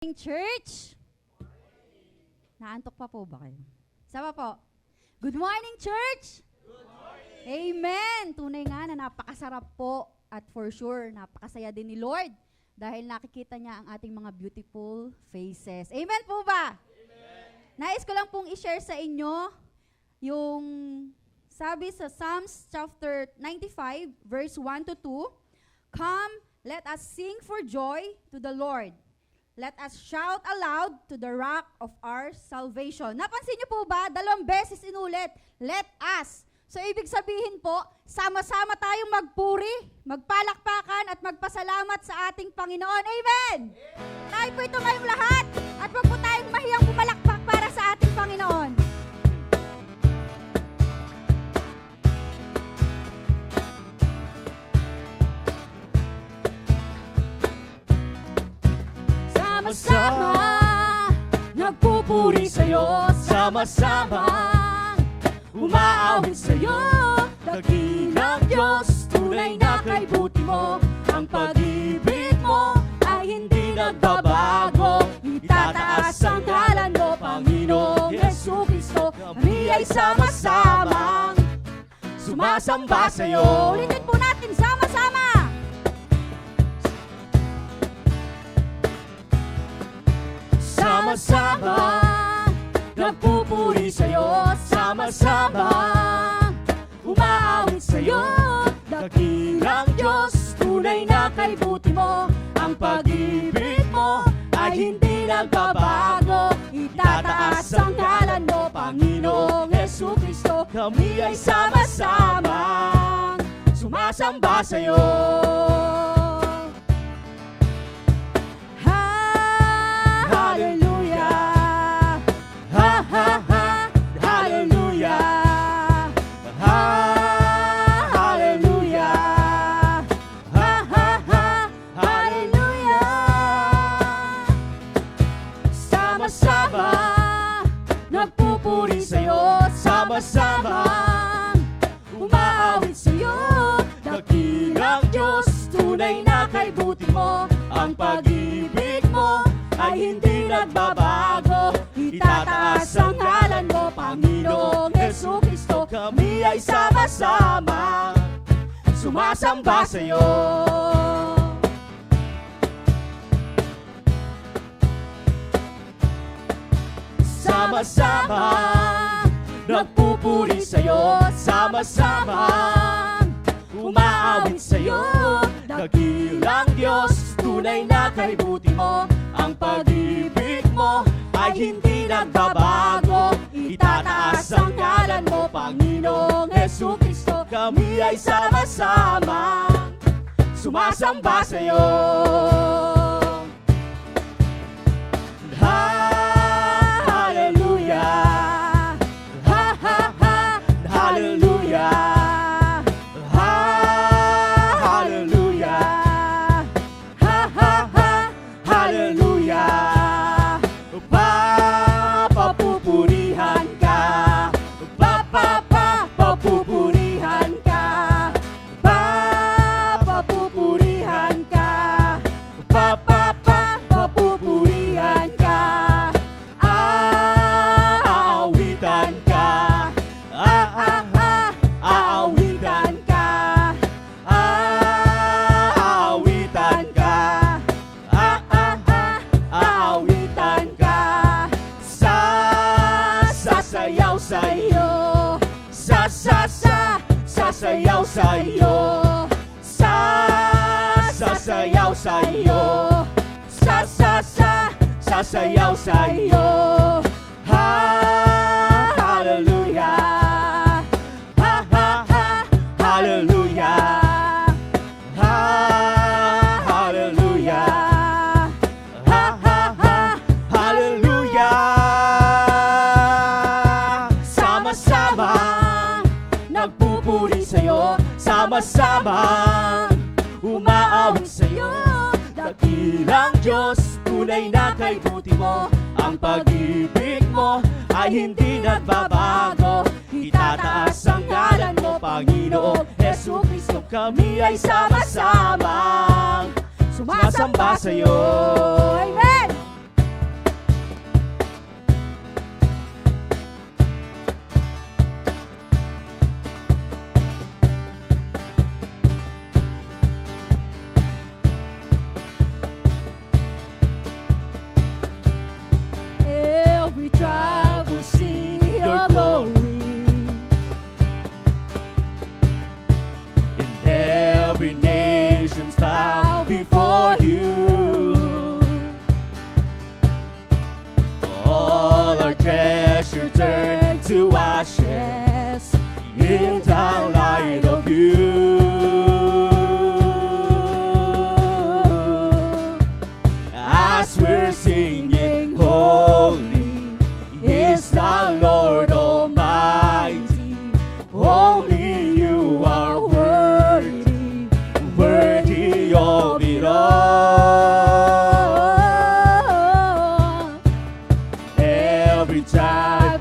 Church? Naantok pa po ba kayo? Sama po. Good morning, church! Good morning! Amen! Tunay nga na napakasarap po at for sure, napakasaya din ni Lord dahil nakikita niya ang ating mga beautiful faces. Amen po ba? Amen! Nais ko lang pong i-share sa inyo yung sabi sa Psalms chapter 95 verse 1 to 2, "Come, let us sing for joy to the Lord. Let us shout aloud to the rock of our salvation." Napansin niyo po ba? 2 beses inulit. Let us. So, ibig sabihin po, sama-sama tayong magpuri, magpalakpakan, at magpasalamat sa ating Panginoon. Amen! Tayo po ito ngayong lahat. At wag po tayong mahiyang pumalakpak para sa ating Panginoon. Sama-sama, nagpupuri sa'yo, sama-sama, umaawit sa'yo, dakilang Diyos, tunay na kay buti mo, ang pag-ibig mo ay hindi nagbabago, itataas ang ngalan mo, Panginoong Jesucristo, kami ay sama-samang sumasamba sa'yo. Ulitin po natin, sama-sama. Sama-sama, nagpupuri sa'yo, sama-sama, umaawit sa'yo, dakilang Diyos, tunay na kay buti mo, ang pag-ibig mo ay hindi nagbabago, itataas ang ngalan mo, Panginoong Jesucristo, kami ay sama-sama, sumasamba sa'yo. Hallelujah, ha ha ha, hallelujah, ha, hallelujah, ha ha ha, hallelujah. Sama-sama, nagpupuri sa'yo, sama-sama, umaawit sa'yo, dakilang Diyos, tunay na kay buti mo, ang pag-ibig mo ay hindi nagbabago, itataas ang ngalan mo, Panginoong Jesucristo, kami ay sama-sama, sumasamba sa'yo. Sama-sama, nagpupuri sa'yo, sama-sama, umaawit sa'yo, dakilang Diyos, tunay na kay buti mo, ang pag-ibig mo ay hindi nagbabago, itataas ang ngalan mo, Panginoong Jesucristo, kami ay sama-sama, sumasamba sa'yo. Hallelujah, ha ha ha, hallelujah. Papupurihan ka, papupurihan ka, papupurihan ka, papupurihan ka, aawitan ka, aawitan ka, aawitan ka, aawitan ka. Sasayaw sa'yo, sasayaw sa'yo, sasayaw sa'yo, sasayaw sa'yo. Hallelujah, ha ha ha, hallelujah, hallelujah, ha ha ha, hallelujah. Sama-sama, nagpupuri sa'yo, sama-sama, umaawit sa'yo, dakilang Diyos, tunay na kay buti mo, ang pag-ibig mo ay hindi nagbabago, itataas ang ngalan mo, Panginoong Jesucristo, kami ay sama-sama, sumasamba sa'yo. Amen!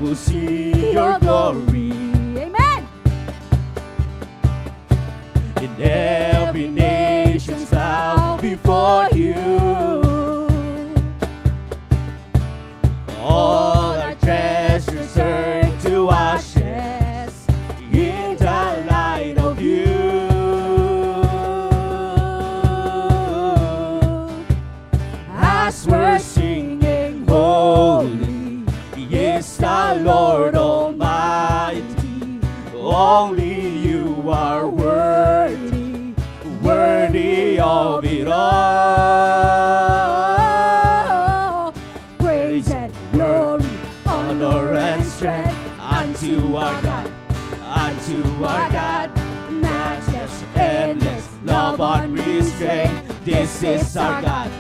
will see your glory. Amen! And every nation bow before you. All our treasures turn to ashes in the light of you. As we're singing, holy is the Lord Almighty. Only you are worthy, worthy of it all. Praise and glory, Honor and strength unto our God, unto our God. Matchless, endless, love unrestrained. This is our God.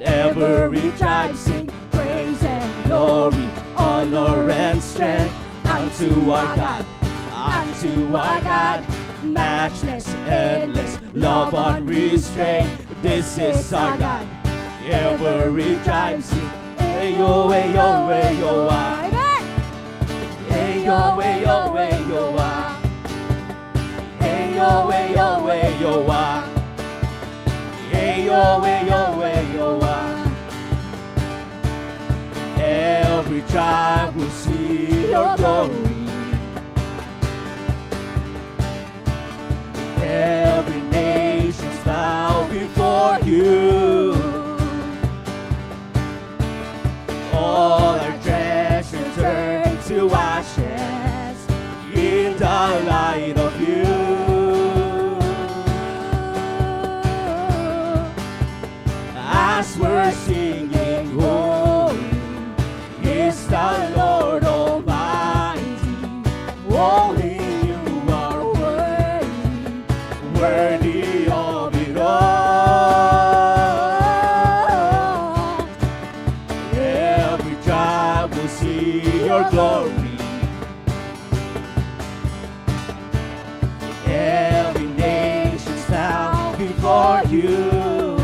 Every tribe sing praise and glory, honor and strength unto our God, unto our God. Matchless, endless, love unrestrained. This is our God. Every tribe sing Ayo, ayo, ayo, ah. Amen! Ayo, ayo, ayo, ah. Ayo, ayo, ayo, ah. Ayo, ayo, ayo, ah. Every tribe will see your glory. Every nation bow before you. All our treasures turn to ashes in the light of you. As we're singing, holy is the Lord Almighty. Only you are worthy, worthy of it all. Every tribe will see your glory. Every nation bow before you.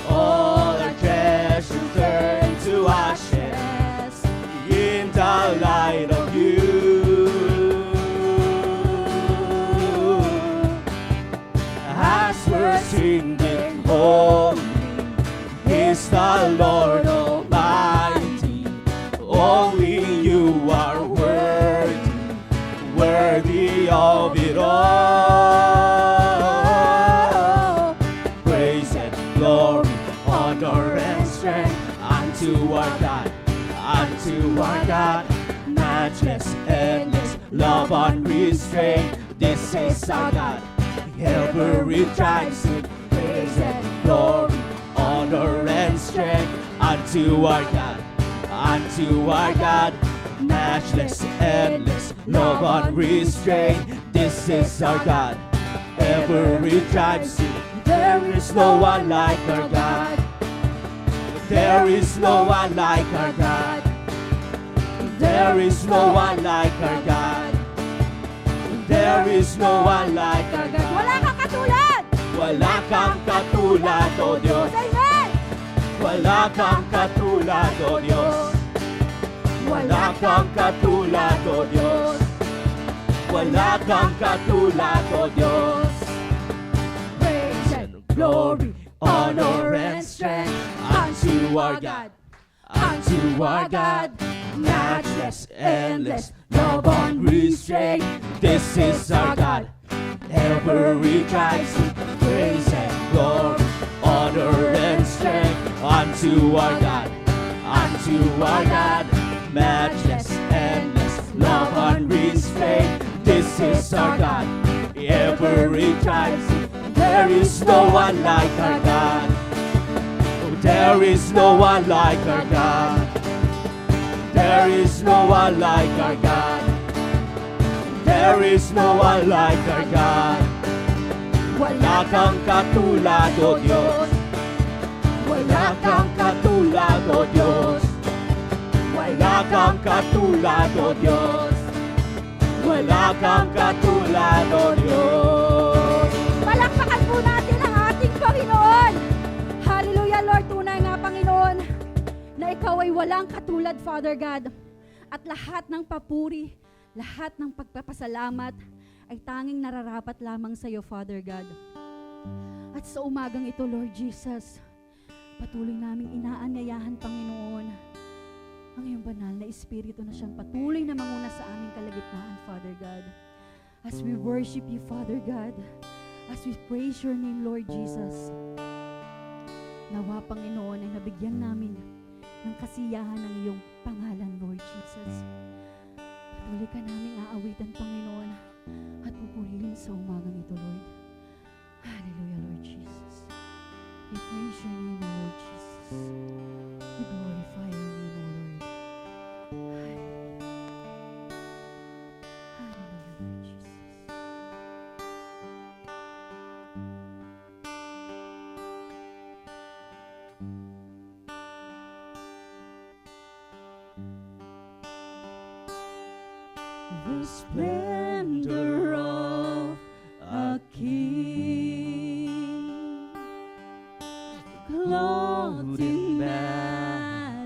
All our treasures turn to ashes in the light of you. As we're singing, holy is the Lord Almighty. Only you are worthy, worthy of it all. Praise and glory, honor and strength unto our God, unto our God. Matchless, endless, love unrestrained. This is our God. Every tribe sing praise and glory, honor and strength unto our God, unto our God. Matchless, endless, love unrestrained. This is our God. Every tribe sing, there is no one like our God. There is no one like our God. There is no one like our God. There is no one like our God. Wala kang katulad! Wala kang katulad, O Diyos. Amen! Wala kang katulad, O Diyos. Wala kang katulad, O Diyos. Wala kang katulad, O Diyos. Praise and glory, honor and strength unto our God, unto our God. Matchless, endless, love unrestrained. This is our God. Every tribe sing praise and glory, honor and strength unto our God, unto our God. Matchless, endless, love unrestrained. This is our God. Every tribe sing, there is no one like our God. There is no one like our God. There is no one like our God. There is no one like our God. Wala kang katulad, O Diyos. Wala kang katulad, O Diyos. Wala kang katulad, O Diyos. Wala kang katulad, O Diyos. Palakpakan po natin ang ating Panginoon. Hallelujah, Lord. Tunay nga, Panginoon, na ikaw ay walang katulad, Father God. At lahat ng papuri, lahat ng pagpapasalamat ay tanging nararapat lamang sa iyo, Father God. At sa umagang ito, Lord Jesus, patuloy naming inaanyayahan, Panginoon, ang iyong banal na Espiritu na siyang patuloy na manguna sa aming kalagitnaan, Father God. As we worship you, Father God, as we praise your name, Lord Jesus, nawa, Panginoon, ay nabigyan namin ng kasiyahan ng iyong pangalan, Lord Jesus. Patuloy ka naming aawitan, Panginoon, at pupurihin sa umagang ito, Lord. Hallelujah, Lord Jesus. We praise your name, O Lord Jesus. We glorify your name, O Lord. Hallelujah. Hallelujah, Lord Jesus. The splendor of a king, clothed in majesty,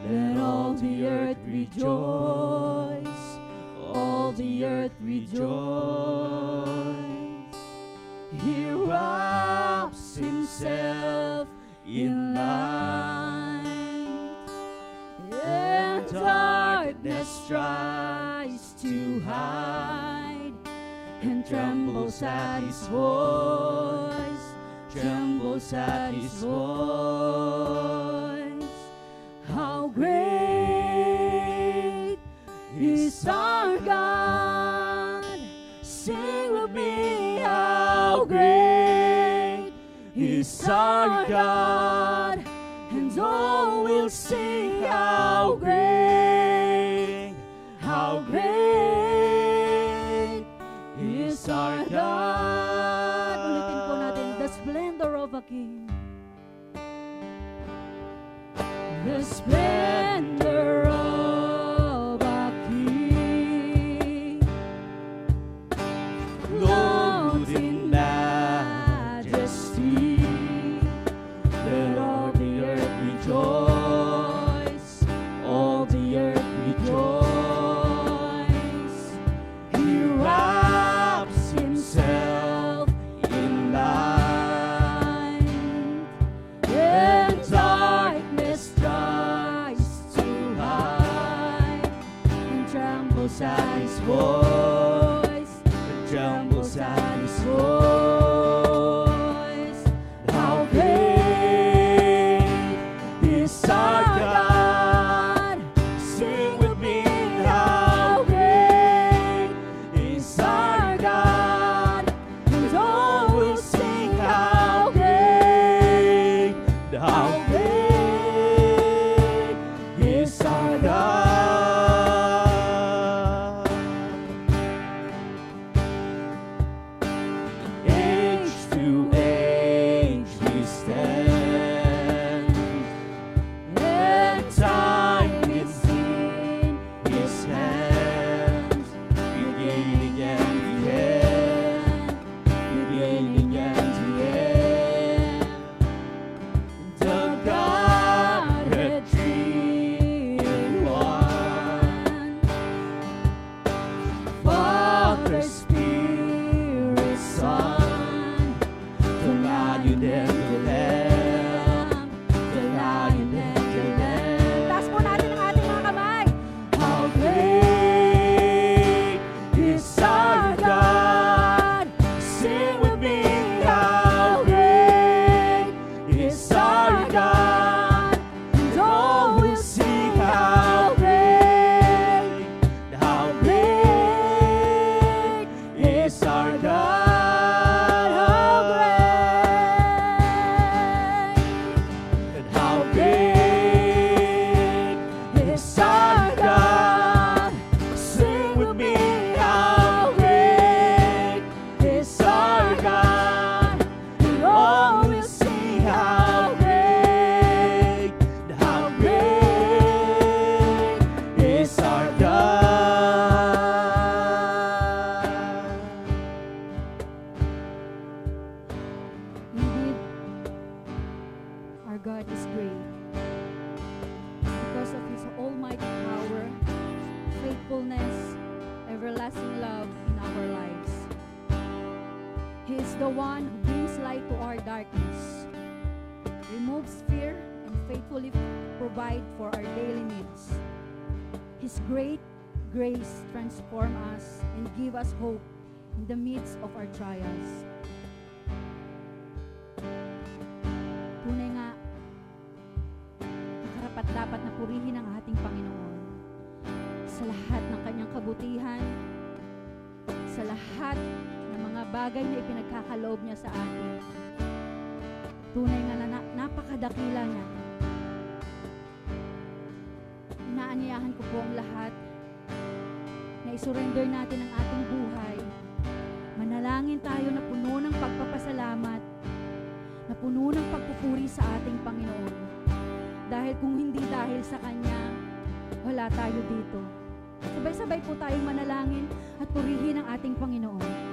let all the earth rejoice, all the earth rejoice. He wraps himself in light, and darkness tries to hide, and trembles at his voice, trembles at his voice. How great is our God! Sing with me, how great is our God! And all will sing, how great is our God. Ulitin po natin, the splendor of a king. The splendor of a king, clothed in majesty, let all the earth rejoice, all the earth rejoice. He wraps himself in light, and darkness tries God is great. Because of His almighty power, faithfulness, everlasting love in our lives. He is the one who brings light to our darkness, removes fear, and faithfully provide for our daily needs. His great grace transform us and give us hope in the midst of our trials. Tunay nga, nakarapat dapat na purihin ang ating Panginoon sa lahat ng kanyang kabutihan, sa lahat ng mga bagay na ipinagkakaloob niya sa atin. Tunay nga na napakadakila niya. Inaanyayahan ko po ang lahat na isurrender natin ang ating buhay. Manalangin tayo na puno ng pagpapasalamat, na puno ng pagpupuri sa ating Panginoon. Dahil kung hindi dahil sa Kanya, wala tayo dito. Sabay-sabay po tayong manalangin at purihin ang ating Panginoon.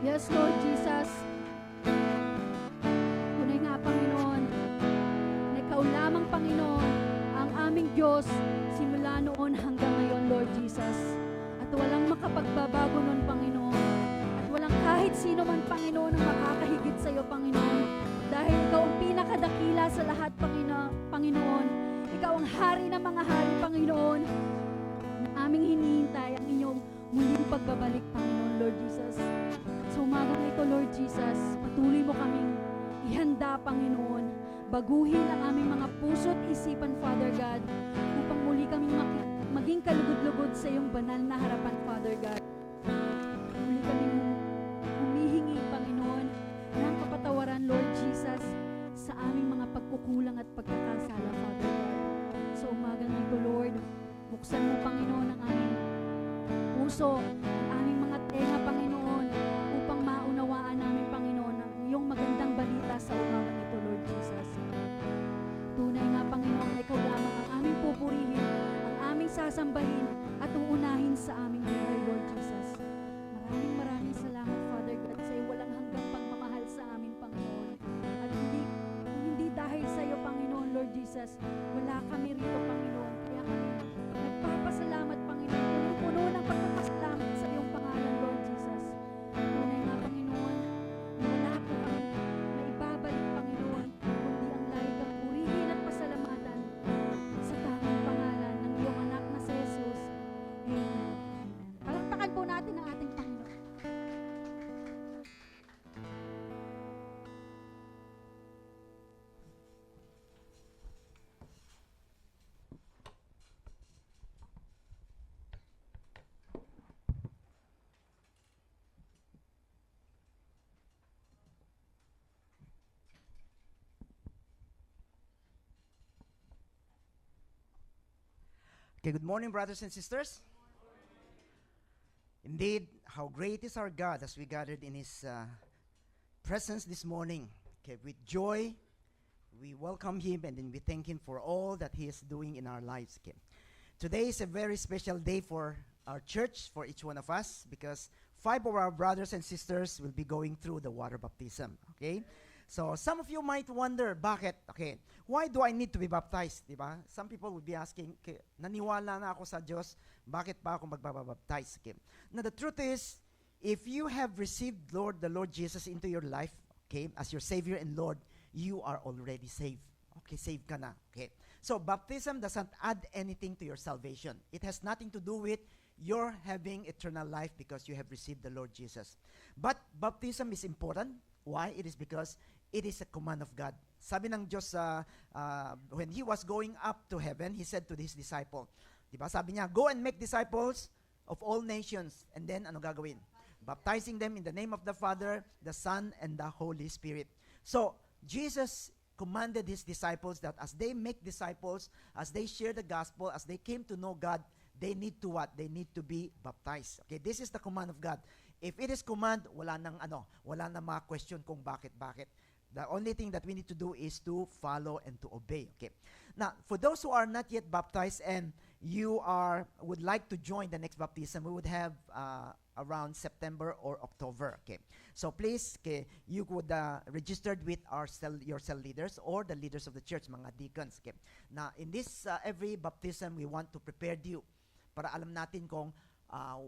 Yes, Lord Jesus. Tunay nga, Panginoon, na Ikaw lamang, Panginoon, ang aming Diyos simula noon hanggang ngayon, Lord Jesus. At walang makapagbabago nun, Panginoon. At walang kahit sino man, Panginoon, ang makakahigit sa iyo, Panginoon. Dahil Ikaw ang pinakadakila sa lahat, Panginoon. Ikaw ang hari ng mga hari, Panginoon. Na aming hinihintay ang inyong muling pagbabalik, Panginoon, Lord Jesus. Sa umagang ito, Lord Jesus, patuloy mo kaming ihanda, Panginoon. Baguhin ang aming mga puso't isipan, Father God, upang muli kaming maging kalugod-lugod sa iyong banal na harapan, Father God. Muli kaming humihingi, Panginoon, ng kapatawaran, Lord Jesus, sa aming mga pagkukulang at pagkakasala, Father God. Sa umagang ito, Lord, buksan mo, Panginoon, ang aming puso, ang aming mga tenga, Panginoon, upang maunawaan namin, Panginoon, ang iyong magandang balita sa umagang ito, Lord Jesus. Tunay nga, Panginoon, na ikaw lamang ang aming pupurihin, ang aming sasambahin, at uunahin sa aming buhay, Lord Jesus. Maraming salamat, Father God, sa iyo walang hanggang pagmamahal sa amin, Panginoon. At hindi dahil sa iyo, Panginoon, Lord Jesus, wala kami rito, Panginoon. Kaya kami nagpapasalamat, Panginoon, puno ng pagpapasalamat sa iyong pangalan, Lord Jesus. Tunay nga, Panginoon, na wala po kami maibabalik, Panginoon, kundi ang lagi kang purihin at pasalamatan sa tanging pangalan ng iyong anak na si Jesus. Amen. Amen. Palakpakan po natin ang ating Panginoon. Okay, good morning, brothers and sisters. Indeed, how great is our God as we gathered in His presence this morning. Okay, with joy, we welcome Him and then we thank Him for all that He is doing in our lives. Okay. Today is a very special day for our church, for each one of us, because 5 of our brothers and sisters will be going through the water baptism. Okay. So some of you might wonder, bakit? Okay, why do I need to be baptized? Diba? Some people would be asking, okay, naniwala na ako sa Diyos, bakit pa ako magbabaptize? Okay. Now the truth is, if you have received the Lord Jesus into your life, okay, as your Savior and Lord, you are already saved. Okay, saved ka na. Okay. So baptism doesn't add anything to your salvation. It has nothing to do with your having eternal life because you have received the Lord Jesus. But baptism is important. Why? It is because it is a command of God. Sabi ng Diyos, when He was going up to heaven, He said to His disciple, diba? Sabi niya, go and make disciples of all nations. And then, ano gagawin? Baptizing them in the name of the Father, the Son, and the Holy Spirit. So, Jesus commanded His disciples that as they make disciples, as they share the gospel, as they came to know God, they need to what? They need to be baptized. Okay, this is the command of God. If it is command, wala nang mga question kung bakit. The only thing that we need to do is to follow and to obey. Okay. Now, for those who are not yet baptized and you would like to join the next baptism, we would have around September or October. Okay. So please, okay, you could register with your cell leaders or the leaders of the church, mga deacons. Okay. Now, in this every baptism, we want to prepare you para alam natin kung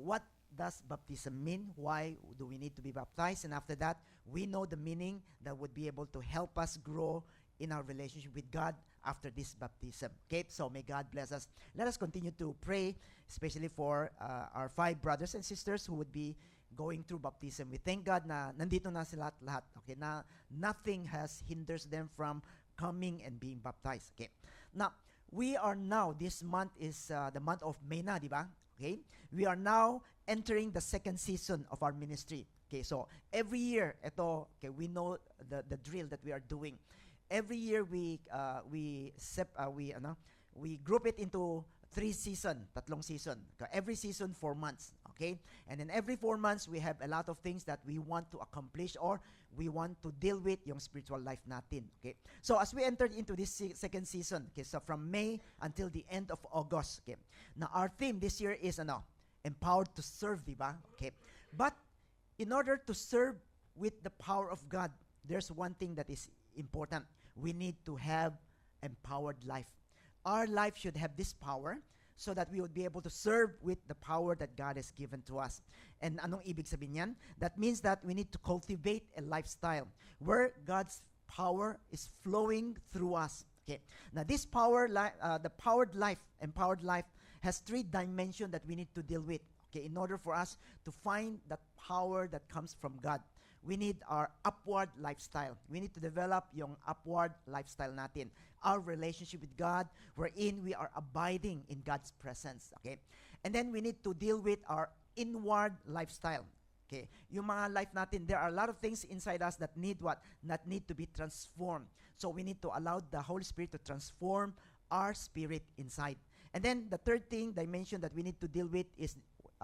what does baptism mean? Why do we need to be baptized? And after that, we know the meaning that would be able to help us grow in our relationship with God after this baptism. Okay, so may God bless us. Let us continue to pray, especially for our 5 brothers and sisters who would be going through baptism. We thank God na nandito na sila lahat. Okay, na nothing hinders them from coming and being baptized. Okay, now we are now, this month is the month of May na, di ba? Okay, we are now entering the second season of our ministry. Okay, so every year, we know the drill that we are doing. Every year we group it into 3 season, tatlong season. Every season 4 months, okay? And then every 4 months we have a lot of things that we want to accomplish or we want to deal with yung spiritual life natin, okay? So as we entered into this second season, okay, so from May until the end of August, okay? Now our theme this year is empowered to serve, diba? Okay. But in order to serve with the power of God, there's one thing that is important. We need to have empowered life. Our life should have this power so that we would be able to serve with the power that God has given to us. And anong ibig sabihin yan? That means that we need to cultivate a lifestyle where God's power is flowing through us. Okay. Now this the empowered life has three dimensions that we need to deal with. Okay. In order for us to find that power that comes from God, we need our upward lifestyle. We need to develop yung upward lifestyle natin. Our relationship with God, wherein we are abiding in God's presence. Okay? And then we need to deal with our inward lifestyle. Okay? Yung mga life natin, there are a lot of things inside us that need what? That need to be transformed. So we need to allow the Holy Spirit to transform our spirit inside. And then the third dimension that we need to deal with is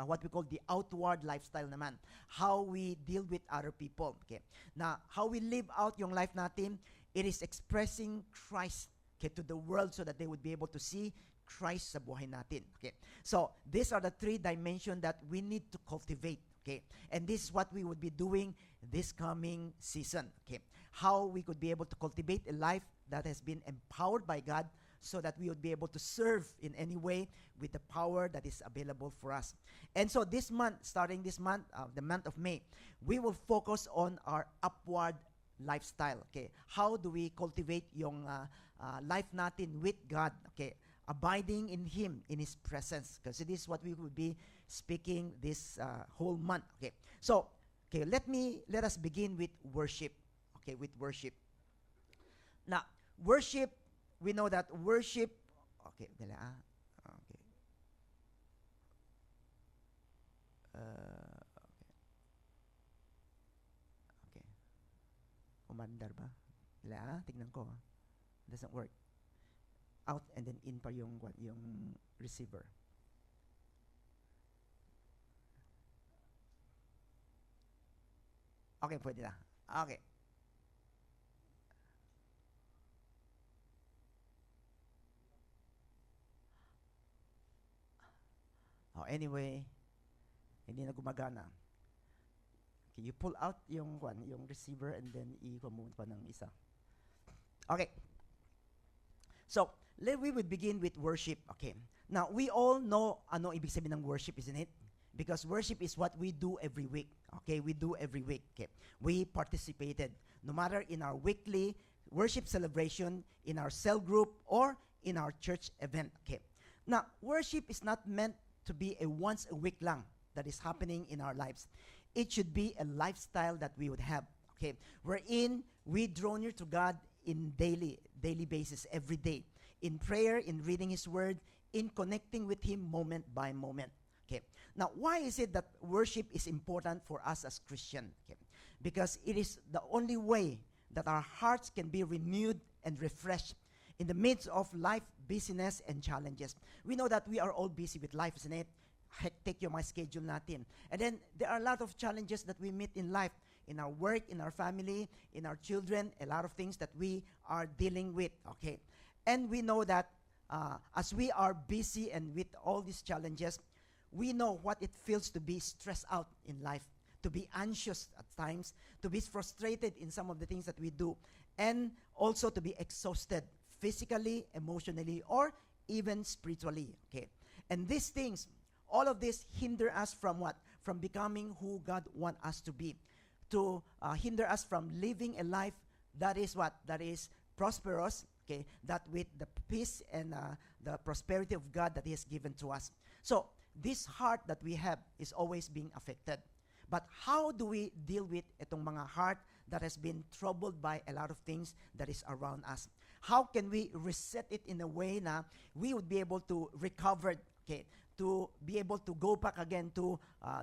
what we call the outward lifestyle naman. How we deal with other people. Okay. Now, how we live out yung life natin, it is expressing Christ, okay, to the world so that they would be able to see Christ sa buhay natin. Okay. So, these are the three dimensions that we need to cultivate. Okay. And this is what we would be doing this coming season. Okay. How we could be able to cultivate a life that has been empowered by God so that we would be able to serve in any way with the power that is available for us. And so this month, starting this month, the month of May, we will focus on our upward lifestyle. Okay, how do we cultivate yung life natin with God? Okay, abiding in Him, in His presence. Because this is what we will be speaking this whole month. Okay, so okay, let us begin with worship. Okay, with worship. Now, worship. We know that worship, okay, okay. Okay. Umandar ba? Tignan ko. Doesn't work. Out and then in pa yung receiver. Okay, pwede na. Okay. Anyway, hindi na gumagana. Okay, you pull out yung receiver and then i-move pa ng isa. Okay. So, we would begin with worship. Okay. Now, we all know ano ibig sabihin ng worship, isn't it? Because worship is what we do every week. Okay, we do every week. Okay. We participated no matter in our weekly worship celebration, in our cell group, or in our church event. Okay. Now, worship is not meant to be a once a week lang that is happening in our lives. It should be a lifestyle that we would have, okay, wherein we draw near to God in daily basis, every day, in prayer, in reading His Word, in connecting with Him moment by moment. Okay. Now, why is it that worship is important for us as Christians? Okay. Because it is the only way that our hearts can be renewed and refreshed in the midst of life busyness and challenges. We know that we are all busy with life, isn't it? Hectic yung mga schedule natin. And then there are a lot of challenges that we meet in life, in our work, in our family, in our children, a lot of things that we are dealing with, okay? And we know that as we are busy and with all these challenges, we know what it feels to be stressed out in life, to be anxious at times, to be frustrated in some of the things that we do, and also to be exhausted physically, emotionally, or even spiritually, okay? And these things, all of this hinder us from what? From becoming who God wants us to be. To hinder us from living a life that is what? That is prosperous, okay? That with the peace and the prosperity of God that He has given to us. So, this heart that we have is always being affected. But how do we deal with itong mga heart that has been troubled by a lot of things that is around us? How can we reset it in a way na we would be able to recover, okay, to be able to go back again to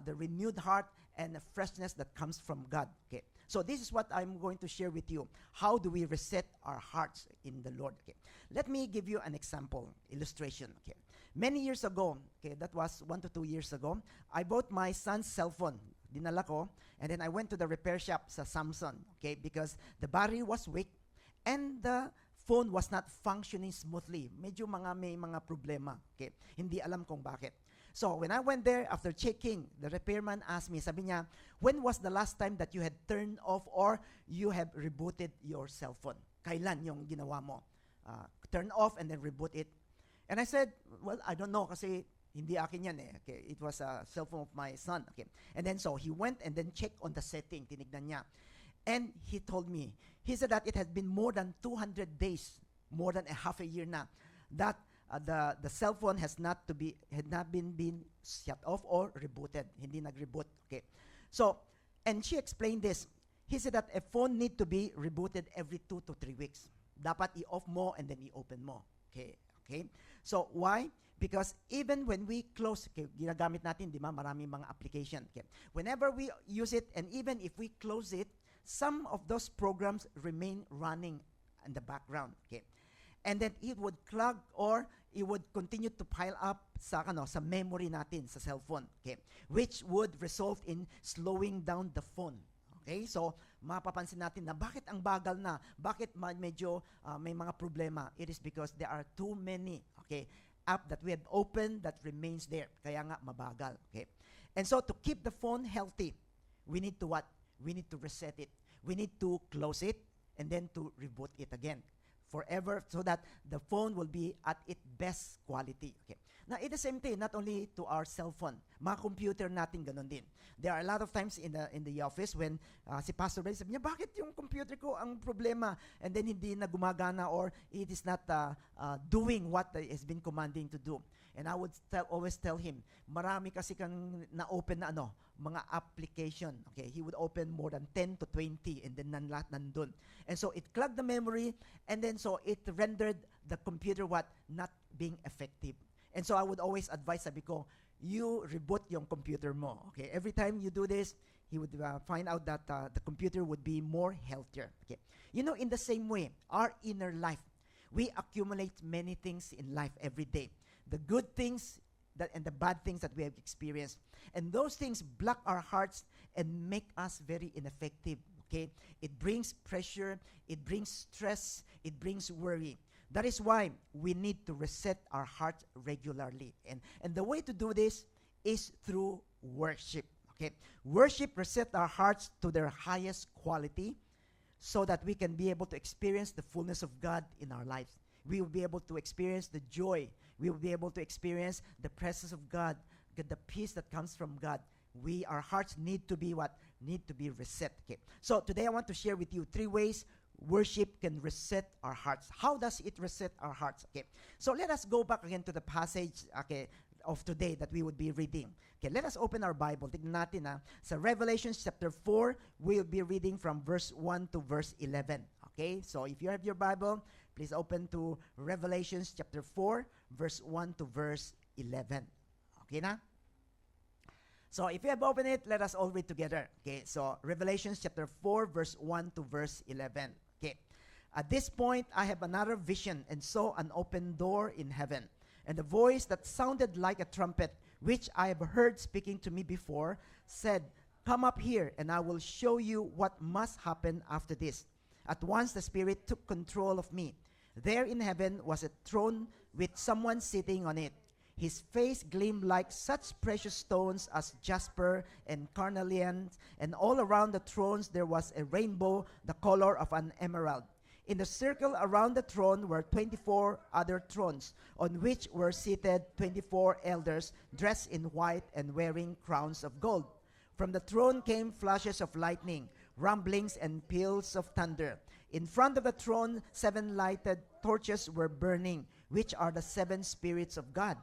the renewed heart and the freshness that comes from God, okay? So this is what I'm going to share with you. How do we reset our hearts in the Lord, okay? Let me give you an example, illustration, okay? Many years ago, okay, that was 1 to 2 years ago, I bought my son's cell phone. Dinala ko, and then I went to the repair shop sa Samsung, okay, because the battery was weak and the phone was not functioning smoothly. Medyo may mga problema, okay? Hindi alam kung bakit. So when I went there, after checking, the repairman asked me, sabi niya, when was the last time that you had turned off or you have rebooted your cell phone? Kailan yung ginawa mo? Turn off and then reboot it. And I said, well, I don't know kasi hindi akin yan eh. Okay, it was a cell phone of my son. Okay. And then so he went and then checked on the setting, tinignan niya. And he told me, he said that it had been more than 200 days, more than a half a year na, that the cell phone had not been shut off or rebooted. Hindi nag-reboot. Okay. So, and she explained this. He said that a phone need to be rebooted every 2 to 3 weeks. Dapat i-off mo and then i-open mo. Okay. Okay. So, why? Because even when we close, okay, ginagamit natin, di ba, maraming mga application. Okay. Whenever we use it, and even if we close it, some of those programs remain running in the background. Okay. And then it would clog or it would continue to pile up sa memory natin sa cellphone, okay, which would result in slowing down the phone. Okay, so mapapansin natin na bakit ang bagal na, bakit medyo may mga problema. It is because there are too many, okay, app that we have opened that remains there. Kaya nga mabagal, okay. And so to keep the phone healthy, we need to what? We need to reset it. We need to close it and then to reboot it again forever, so that the phone will be at its best quality. Okay. Now, it the same thing, not only to our cell phone. Mga computer natin, ganun din. There are a lot of times in the office when si Pastor Ray sabi niya, bakit yung computer ko ang problema? And then hindi na gumagana or it is not doing what it has been commanding to do. And I would always tell him, marami kasi kang na-open na mga application. Okay, he would open more than 10 to 20 and then lahat nandun. And so it clogged the memory and then so it rendered the computer what? Not being effective. And so I would always advise, sabi ko, you reboot yung computer mo. Okay, every time you do this, he would find out that the computer would be more healthier. Okay, you know, in the same way, our inner life, we accumulate many things in life every day. The good things and the bad things that we have experienced. And those things block our hearts and make us very ineffective. Okay? It brings pressure, it brings stress, it brings worry. That is why we need to reset our hearts regularly. And the way to do this is through worship. Okay? Worship resets our hearts to their highest quality so that we can be able to experience the fullness of God in our lives. We will be able to experience the joy. We will be able to experience the presence of God, the peace that comes from God. Our hearts need to be what? Need to be reset. Okay. So today I want to share with you 3 ways worship can reset our hearts. How does it reset our hearts? Okay. So let us go back again to the passage, okay, of today that we would be reading. Okay, let us open our Bible. Tignan natin sa Revelation chapter 4, we'll be reading from verse 1 to verse 11. Okay, so if you have your Bible, please open to Revelation chapter 4, verse 1 to verse 11. Okay na? So if you have opened it, let us all read together. Okay, so Revelation chapter 4, verse 1 to verse 11. Okay, at this point, I have another vision and saw an open door in heaven. And a voice that sounded like a trumpet, which I have heard speaking to me before, said, "Come up here, and I will show you what must happen after this." At once the Spirit took control of me. There in heaven was a throne with someone sitting on it. His face gleamed like such precious stones as jasper and carnelian, and all around the thrones there was a rainbow, the color of an emerald. In the circle around the throne were 24 other thrones, on which were seated 24 elders, dressed in white and wearing crowns of gold. From the throne came flashes of lightning, rumblings and peals of thunder. In front of the throne, 7 lighted torches were burning, which are the 7 spirits of God.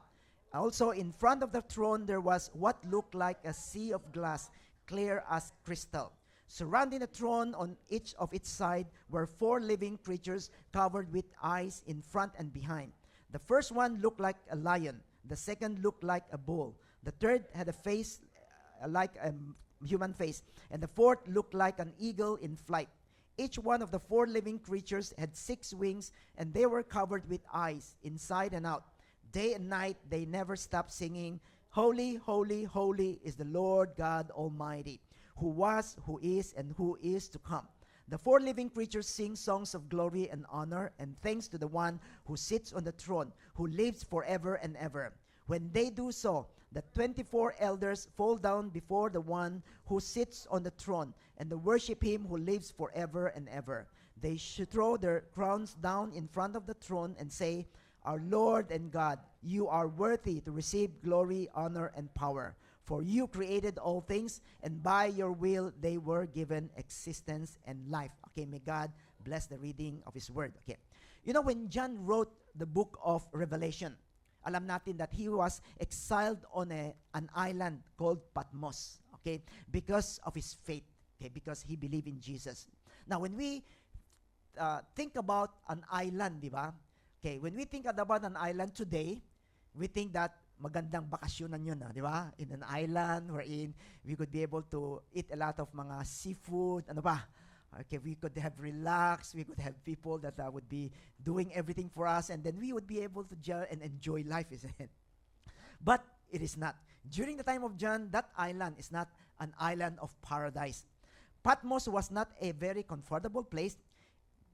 Also in front of the throne there was what looked like a sea of glass, clear as crystal. Surrounding the throne on each of its side were 4 living creatures covered with eyes in front and behind. The first one looked like a lion. The second looked like a bull. The third had a face like a human face. And the fourth looked like an eagle in flight. Each one of the 4 living creatures had 6 wings, and they were covered with eyes, inside and out. Day and night they never stopped singing, "Holy, holy, holy is the Lord God Almighty, who was, who is, and who is to come." The 4 living creatures sing songs of glory and honor and thanks to the one who sits on the throne, who lives forever and ever. When they do so, the 24 elders fall down before the one who sits on the throne and they worship him who lives forever and ever. They should throw their crowns down in front of the throne and say, Our Lord and God, you are worthy to receive glory, honor, and power. For you created all things, and by your will they were given existence and life. Okay, may God bless the reading of His Word. Okay. You know, when John wrote the book of Revelation, alam natin that he was exiled on an island called Patmos, okay, because of his faith, okay, because he believed in Jesus. Now, when we think about an island, di ba? Okay, when we think about an island today, we think that magandang bakasyonan yun, di ba? In an island wherein we could be able to eat a lot of mga seafood, ano pa? Okay, we could have relaxed, we could have people that would be doing everything for us, and then we would be able to and enjoy life, isn't it? But it is not. During the time of John, that island is not an island of paradise. Patmos was not a very comfortable place.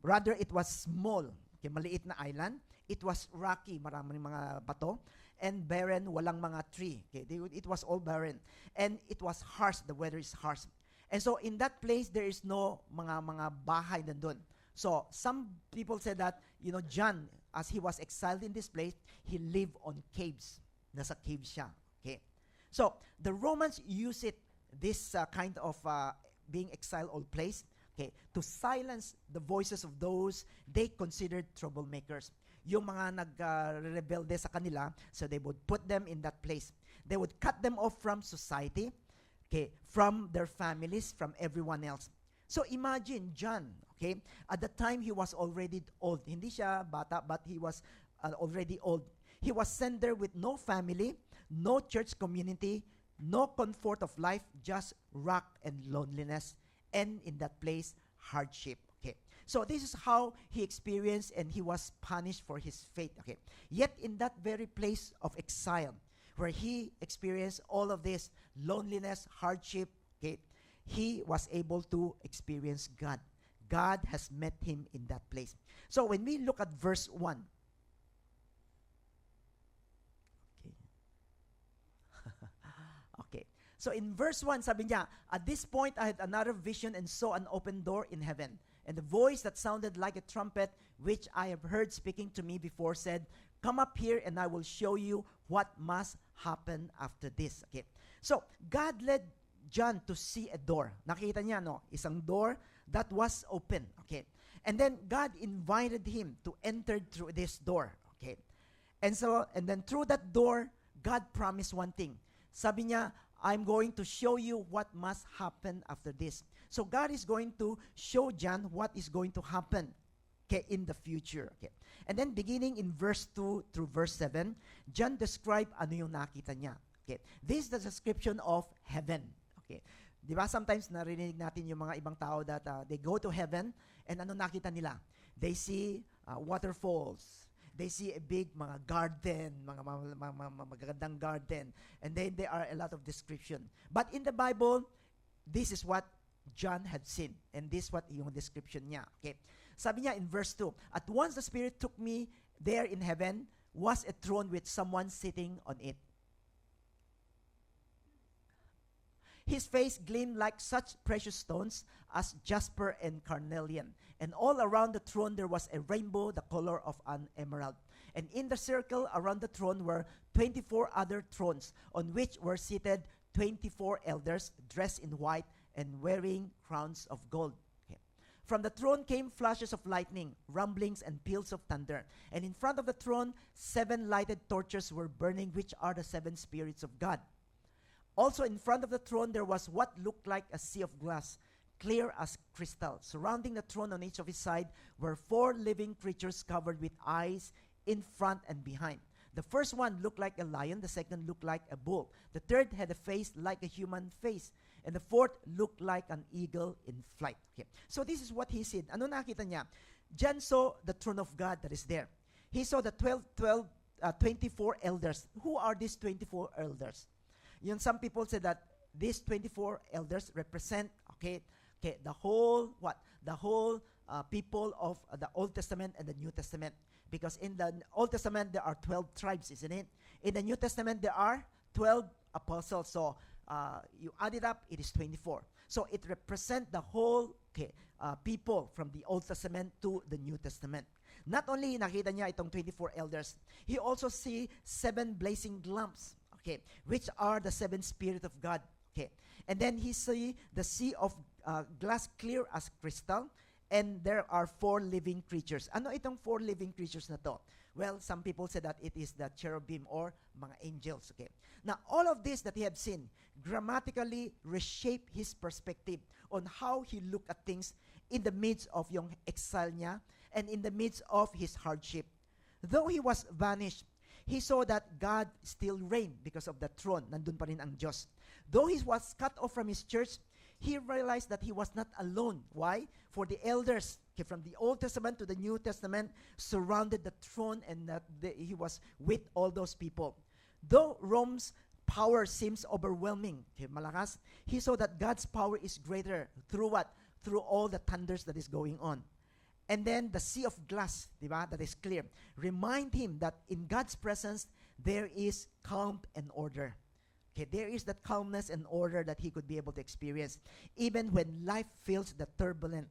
Rather, it was small. Okay, maliit na island. It was rocky, maraming mga bato, and barren, walang mga tree. Okay, it was all barren. And it was harsh, the weather is harsh. And so in that place, there is no mga bahay nandun. So some people say that, you know, John, as he was exiled in this place, he lived on caves. Nasa cave siya. Okay. So the Romans use this kind of being exiled or place, okay, to silence the voices of those they considered troublemakers. Yung mga nag-rebelde sa kanila, so they would put them in that place. They would cut them off from society, okay, from their families, from everyone else. So imagine John, okay, at the time he was already old. Hindi siya bata, but he was already old. He was sent there with no family, no church community, no comfort of life, just rock and loneliness, and in that place, hardship. Okay, so this is how he experienced, and he was punished for his faith. Okay, yet in that very place of exile, where he experienced all of this loneliness, hardship, okay, he was able to experience God. God has met him in that place. So when we look at verse 1, okay. So in verse 1, sabi niya, at this point I had another vision and saw an open door in heaven. And the voice that sounded like a trumpet, which I have heard speaking to me before, said, Come up here and I will show you what must happen after this. Okay. So, God led John to see a door. Nakita niya, no? Isang door that was open. Okay. And then God invited him to enter through this door. Okay. And then through that door, God promised one thing. Sabi niya, I'm going to show you what must happen after this. So God is going to show John what is going to happen, okay, in the future. Okay. And then beginning in verse 2 through verse 7, John described ano yung nakita niya. Okay. This is the description of heaven. Okay. Di ba sometimes narinig natin yung mga ibang tao that they go to heaven and ano nakita nila? They see waterfalls. They see a big mga garden, mga magagandang garden. And then there are a lot of description. But in the Bible, this is what John had seen. And this is what yung description niya. Okay. Sabi niya in verse 2, At once the Spirit took me there in heaven, was a throne with someone sitting on it. His face gleamed like such precious stones as jasper and carnelian. And all around the throne there was a rainbow, the color of an emerald. And in the circle around the throne were 24 other thrones, on which were seated 24 elders dressed in white and wearing crowns of gold. Okay. From the throne came flashes of lightning, rumblings, and peals of thunder. And in front of the throne, 7 lighted torches were burning, which are the 7 spirits of God. Also in front of the throne there was what looked like a sea of glass, clear as crystal. Surrounding the throne on each of its side were 4 living creatures covered with eyes in front and behind. The first one looked like a lion, the second looked like a bull. The third had a face like a human face, and the fourth looked like an eagle in flight. Okay. So this is what he said. Ano nakita niya? John saw the throne of God that is there. He saw the 24 elders. Who are these 24 elders? Some people say that these 24 elders represent, the whole people of the Old Testament and the New Testament. Because in the Old Testament, there are 12 tribes, isn't it? In the New Testament, there are 12 apostles. So you add it up, it is 24. So it represents the whole people from the Old Testament to the New Testament. Not only nakita niya itong 24 elders, he also see 7 blazing lamps, which are the 7 Spirit of God. And then he see the sea of glass clear as crystal, and there are 4 living creatures. Ano itong 4 living creatures na to? Well, some people say that it is the cherubim or mga angels. Now, all of this that he have seen grammatically reshape his perspective on how he looked at things in the midst of yung exile niya and in the midst of his hardship. Though he was vanished, he saw that God still reigned because of the throne. Nandun pa rin ang Diyos. Though he was cut off from his church, he realized that he was not alone. Why? For the elders from the Old Testament to the New Testament surrounded the throne, and that he was with all those people. Though Rome's power seems overwhelming, malakas, he saw that God's power is greater through what? Through all the thunders that is going on. And then the sea of glass, diba, that is clear, remind him that in God's presence there is calm and order. There is that calmness and order that he could be able to experience even when life feels the turbulent.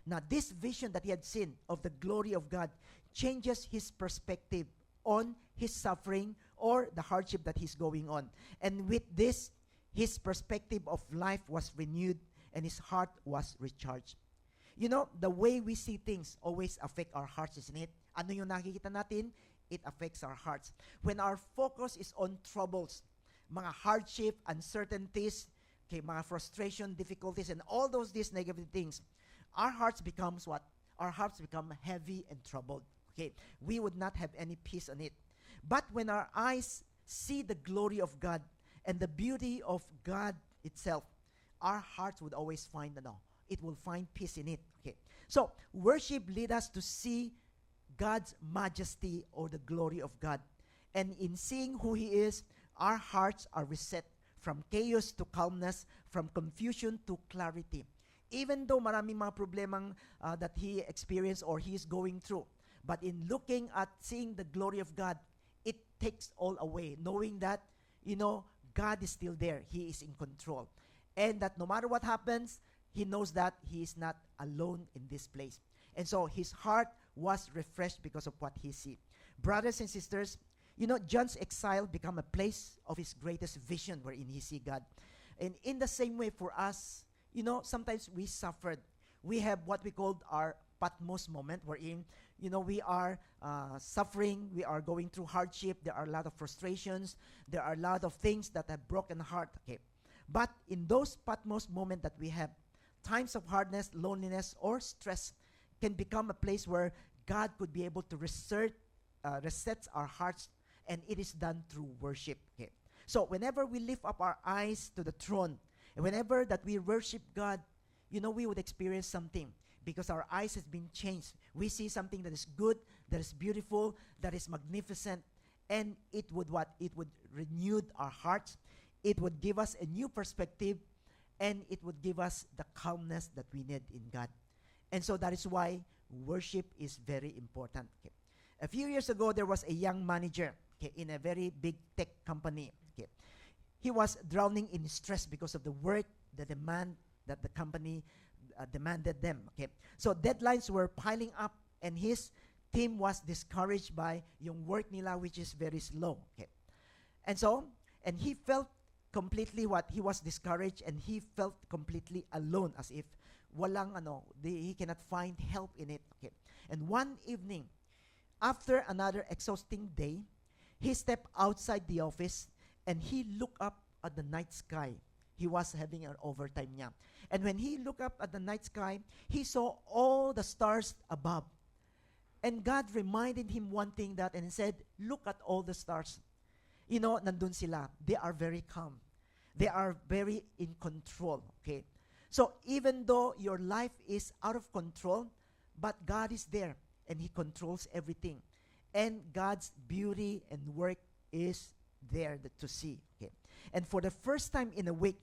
Now this vision that he had seen of the glory of God changes his perspective on his suffering or the hardship that he's going on. And with this, his perspective of life was renewed and his heart was recharged. You know, the way we see things always affect our hearts, isn't it? Ano yung nakikita natin? It affects our hearts. When our focus is on troubles, mga hardship, uncertainties, mga frustration, difficulties, and all these negative things, our hearts becomes what? Our hearts become heavy and troubled. We would not have any peace on it. But when our eyes see the glory of God and the beauty of God itself, our hearts would always find, it will find peace in it. So worship leads us to see God's majesty or the glory of God. And in seeing who He is, our hearts are reset from chaos to calmness, from confusion to clarity. Even though maraming mga problemang that he experienced or he is going through, but in looking at seeing the glory of God, it takes all away, knowing that, God is still there. He is in control. And that no matter what happens, he knows that he is not alone in this place. And so his heart was refreshed because of what he sees. Brothers and sisters, John's exile became a place of his greatest vision wherein he see God. And in the same way for us, sometimes we suffered. We have what we called our Patmos moment wherein, we are suffering, we are going through hardship, there are a lot of frustrations, there are a lot of things that have broken heart. But in those Patmos moments that we have, times of hardness, loneliness, or stress can become a place where God could be able to reset our hearts, and it is done through worship. So whenever we lift up our eyes to the throne, and whenever that we worship God, we would experience something because our eyes has been changed. We see something that is good, that is beautiful, that is magnificent, and it would what? It would renew our hearts. It would give us a new perspective, and it would give us the calmness that we need in God. And so that is why worship is very important. A few years ago, there was a young manager in a very big tech company. He was drowning in stress because of the work, the demand that the company demanded them. So deadlines were piling up, and his team was discouraged by yung work nila, which is very slow. And he felt completely he was discouraged, and he felt completely alone, as if walang he cannot find help in it. And one evening, after another exhausting day, he stepped outside the office and he looked up at the night sky. He was having an overtime niya. And when he looked up at the night sky, he saw all the stars above. And God reminded him one thing and he said, look at all the stars. Nandun sila. They are very calm. They are very in control. So even though your life is out of control, but God is there and He controls everything. And God's beauty and work is there to see. And for the first time in a week,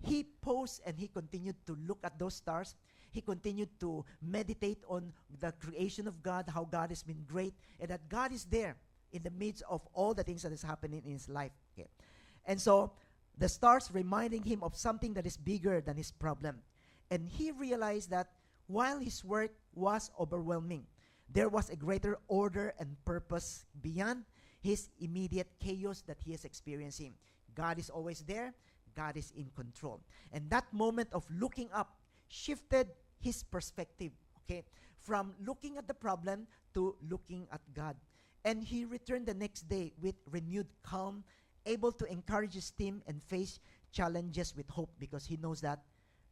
he paused and he continued to look at those stars. he continued to meditate on the creation of God, how God has been great, and that God is there in the midst of all the things that is happening in his life. Okay. And so the stars reminding him of something that is bigger than his problem. And he realized that while his work was overwhelming, there was a greater order and purpose beyond his immediate chaos that he is experiencing. God is always there. God is in control. And that moment of looking up shifted his perspective, okay, from looking at the problem to looking at God. And he returned the next day with renewed calm, able to encourage his team and face challenges with hope, because he knows that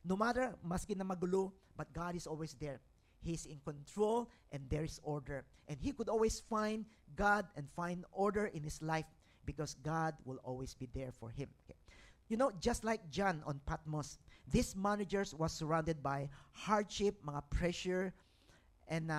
no matter, maski na magulo, but God is always there. He's in control and there is order. And he could always find God and find order in his life because God will always be there for him. Okay. You know, just like John on Patmos, this manager was surrounded by hardship, mga pressure, and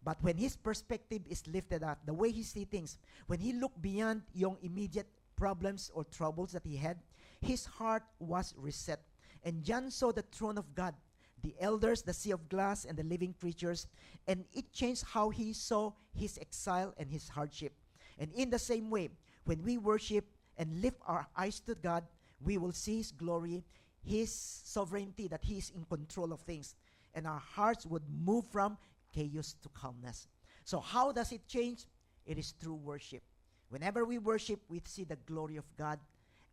but when his perspective is lifted up, the way he sees things, when he looked beyond yung immediate problems or troubles that he had, his heart was reset. And John saw the throne of God, the elders, the sea of glass, and the living creatures, and it changed how he saw his exile and his hardship. And in the same way, when we worship and lift our eyes to God, we will see his glory, his sovereignty, that he is in control of things, and our hearts would move from chaos to calmness. So how does it change? It is through worship. Whenever we worship, we see the glory of God,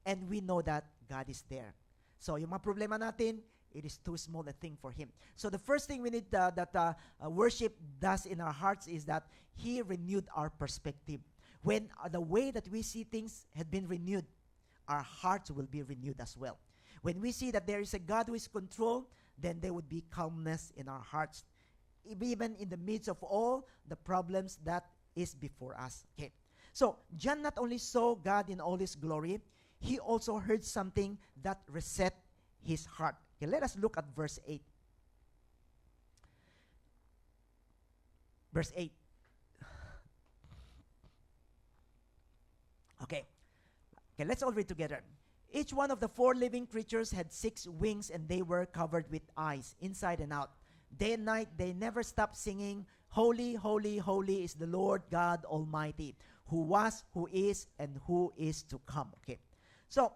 and we know that God is there. So yung mga problema natin, it is too small a thing for him. So the first thing we need that worship does in our hearts is that he renewed our perspective. When the way that we see things had been renewed, our hearts will be renewed as well. When we see that there is a God who is in control, then there would be calmness in our hearts, even in the midst of all the problems that is before us. Okay. So John not only saw God in all his glory, he also heard something that reset his heart. Okay, let us look at verse 8. Verse 8. Okay, let's all read together. Each one of the four living creatures had 6 wings, and they were covered with eyes, inside and out. Day and night, they never stopped singing, "Holy, holy, holy is the Lord God Almighty, who was, who is, and who is to come." Okay, so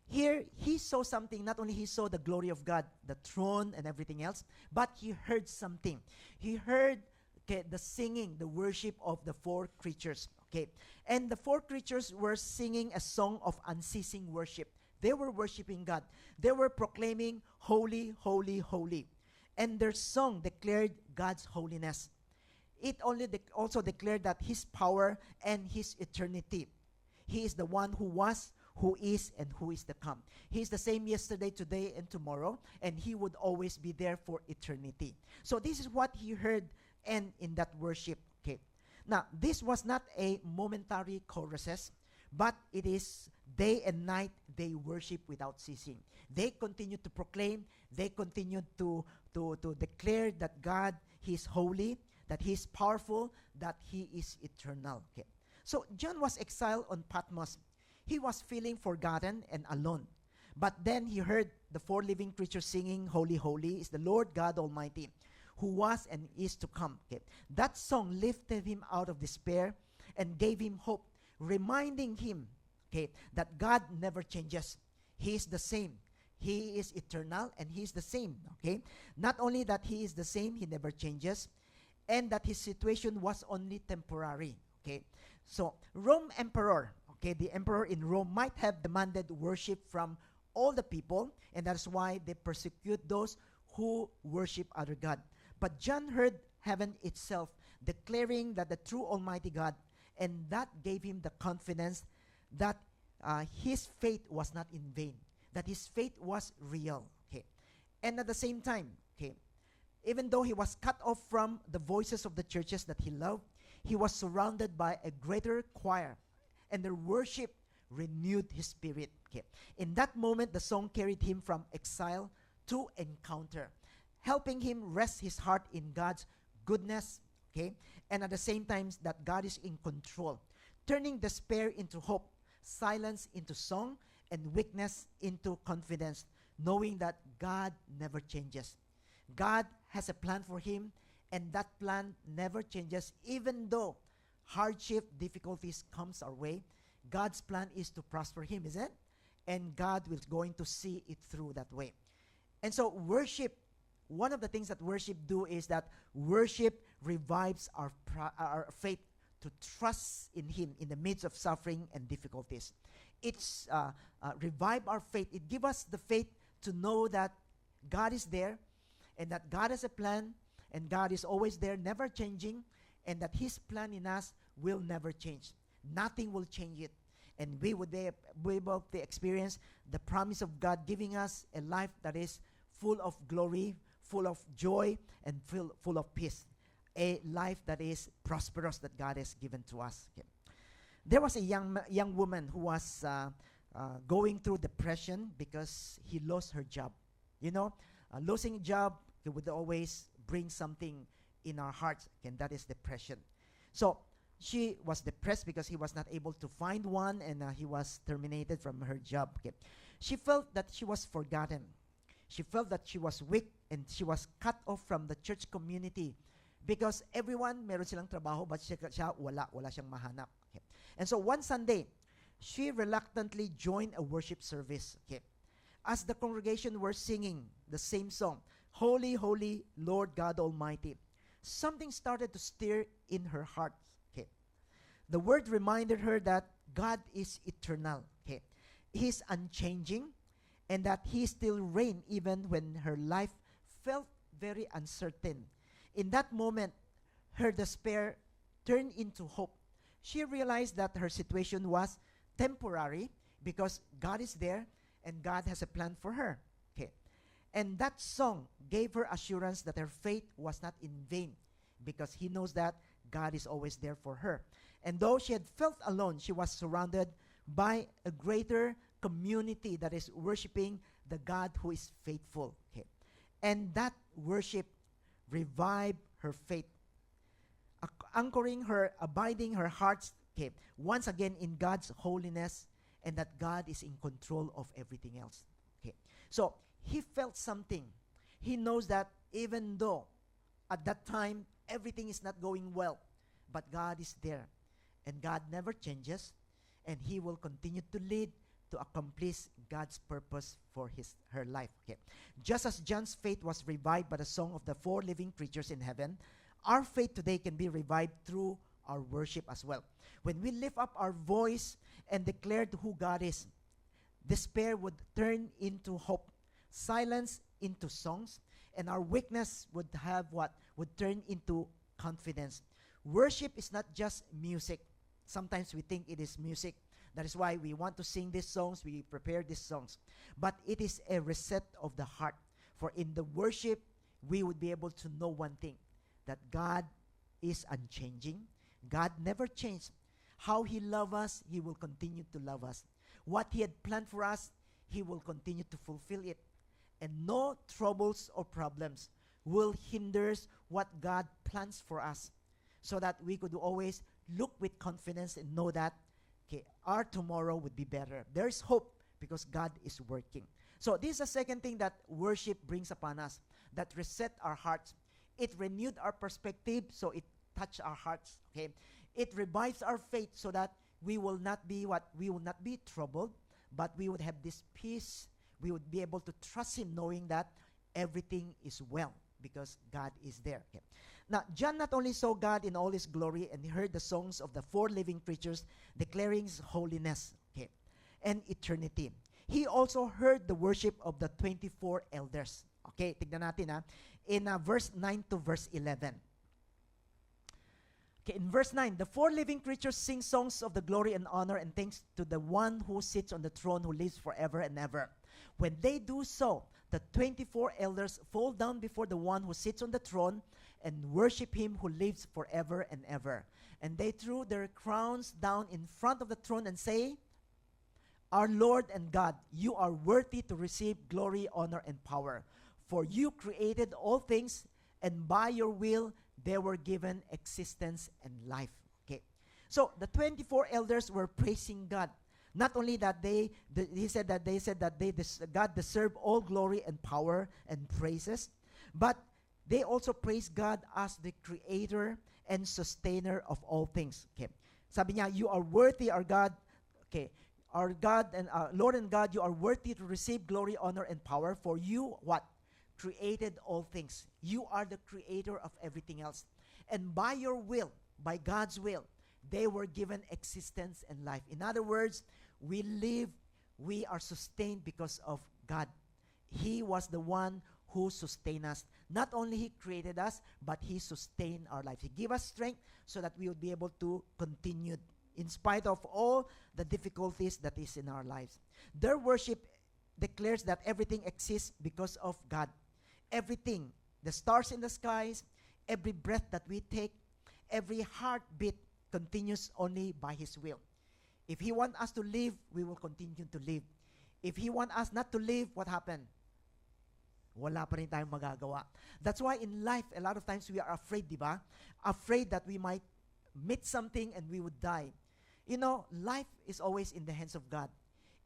here he saw something. Not only he saw the glory of God, the throne and everything else, but he heard something. He heard the singing, the worship of the 4 creatures. Okay, and the 4 creatures were singing a song of unceasing worship. They were worshiping God. They were proclaiming, "Holy, holy, holy." And their song declared God's holiness. It also declared that his power and his eternity. He is the one who was, who is, and who is to come. He is the same yesterday, today, and tomorrow, and he would always be there for eternity. So this is what he heard and in that worship. Okay. Now, this was not a momentary choruses, but it is day and night they worship without ceasing. They continue to proclaim, they continue to declare that God, he is holy, that he is powerful, that he is eternal. Okay. So John was exiled on Patmos. He was feeling forgotten and alone. But then he heard the 4 living creatures singing, "Holy, holy is the Lord God Almighty, who was and is to come." Okay. That song lifted him out of despair and gave him hope, reminding him, okay, that God never changes. He is the same. He is eternal and he is the same. Okay. Not only that he is the same, he never changes, and that his situation was only temporary. Okay. So Rome emperor, okay, the emperor in Rome might have demanded worship from all the people, and that's why they persecute those who worship other God. But John heard heaven itself declaring that the true Almighty God, and that gave him the confidence that his faith was not in vain, that his faith was real. Okay, and at the same time, okay, even though he was cut off from the voices of the churches that he loved, he was surrounded by a greater choir, and their worship renewed his spirit. Okay, in that moment, the song carried him from exile to encounter, helping him rest his heart in God's goodness, okay, and at the same time that God is in control, turning despair into hope, silence into song, and weakness into confidence, knowing that God never changes. God has a plan for him, and that plan never changes. Even though hardship, difficulties comes our way, God's plan is to prosper him, is it? And God will going to see it through that way. And so worship, one of the things that worship do is that worship revives our faith to trust in him in the midst of suffering and difficulties. It's revive our faith. It gives us the faith to know that God is there, and that God has a plan, and God is always there, never changing, and that his plan in us will never change. Nothing will change it. And we would be able to experience the promise of God giving us a life that is full of glory, full of joy, and full of peace. A life that is prosperous that God has given to us. Okay. There was a young woman who was going through depression because he lost her job. You know, losing a job would always bring something in our hearts, and that is depression. So she was depressed because he was not able to find one, and he was terminated from her job. Okay. She felt that she was forgotten. She felt that she was weak, and she was cut off from the church community because everyone meron silang trabaho, but siya wala siyang mahanap. Okay. And so one Sunday, she reluctantly joined a worship service. Okay. As the congregation were singing the same song, Holy, Holy, Lord God Almighty, something started to stir in her heart. Okay. The word reminded her that God is eternal. Okay. He's unchanging, and that he still reigns even when her life felt very uncertain. In that moment, her despair turned into hope. She realized that her situation was temporary because God is there and God has a plan for her. Okay. And that song gave her assurance that her faith was not in vain because he knows that God is always there for her. And though she had felt alone, she was surrounded by a greater community that is worshiping the God who is faithful. Okay. And that worship revived her faith, anchoring her, abiding her hearts, okay, once again in God's holiness, and that God is in control of everything else. Okay. So he felt something. He knows that even though at that time everything is not going well, but God is there, and God never changes, and he will continue to lead to accomplish God's purpose for her life. Okay. Just as John's faith was revived by the song of the 4 living creatures in heaven, our faith today can be revived through our worship as well. When we lift up our voice and declare who God is, despair would turn into hope, silence into songs, and our weakness would turn into confidence. Worship is not just music. Sometimes we think it is music. That is why we want to sing these songs, we prepare these songs. But it is a reset of the heart. For in the worship, we would be able to know one thing, that God is unchanging. God never changed. How he loves us, he will continue to love us. What he had planned for us, he will continue to fulfill it. And no troubles or problems will hinder what God plans for us, so that we could always look with confidence and know that our tomorrow would be better. There is hope because God is working. So this is the second thing that worship brings upon us, that reset our hearts. It renewed our perspective, so it touched our hearts. Okay, it revives our faith, so that we will not be troubled, but we would have this peace. We would be able to trust him, knowing that everything is well because God is there. Okay. Now, John not only saw God in all his glory and he heard the songs of the 4 living creatures declaring his holiness, okay, and eternity. He also heard the worship of the 24 elders. Okay, tignan natin in verse 9 to verse 11. Okay, in verse 9, the 4 living creatures sing songs of the glory and honor and thanks to the one who sits on the throne, who lives forever and ever. When they do so, the 24 elders fall down before the one who sits on the throne and worship him who lives forever and ever. And they threw their crowns down in front of the throne and say, Our Lord and God, you are worthy to receive glory, honor, and power. For you created all things, and by your will they were given existence and life. Okay. So the 24 elders were praising God. Not only that God deserved all glory and power and praises, But they also praise God as the creator and sustainer of all things. Okay. Sabi niya, you are worthy, our God. Okay. Our God and Lord and God, you are worthy to receive glory, honor, and power. For you, what? Created all things. You are the creator of everything else. And by your will, by God's will, they were given existence and life. In other words, we live, we are sustained because of God. He was the one who sustained us. Not only He created us, but He sustained our life. He gave us strength so that we would be able to continue in spite of all the difficulties that is in our lives. Their worship declares that everything exists because of God. Everything, the stars in the skies, every breath that we take, every heartbeat continues only by His will. If He wants us to live, we will continue to live. If He wants us not to live, what happened? Wala pa rin tayong magagawa. That's why in life, a lot of times we are afraid, di ba? Afraid that we might meet something and we would die. You know, life is always in the hands of God.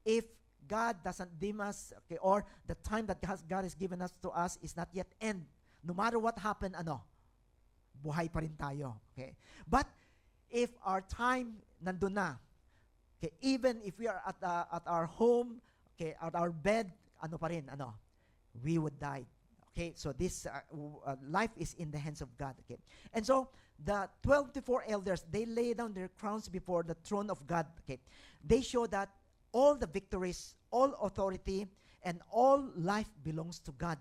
If God doesn't deem us, okay, or the time that God has given us to us is not yet end, no matter what happened, buhay pa rin tayo. Okay? But if our time nandun na, okay, even if we are at our home, okay, at our bed, we would die. Okay, so this life is in the hands of God. Okay, and so the 24 elders, they lay down their crowns before the throne of God. Okay, they show that all the victories, all authority, and all life belongs to God.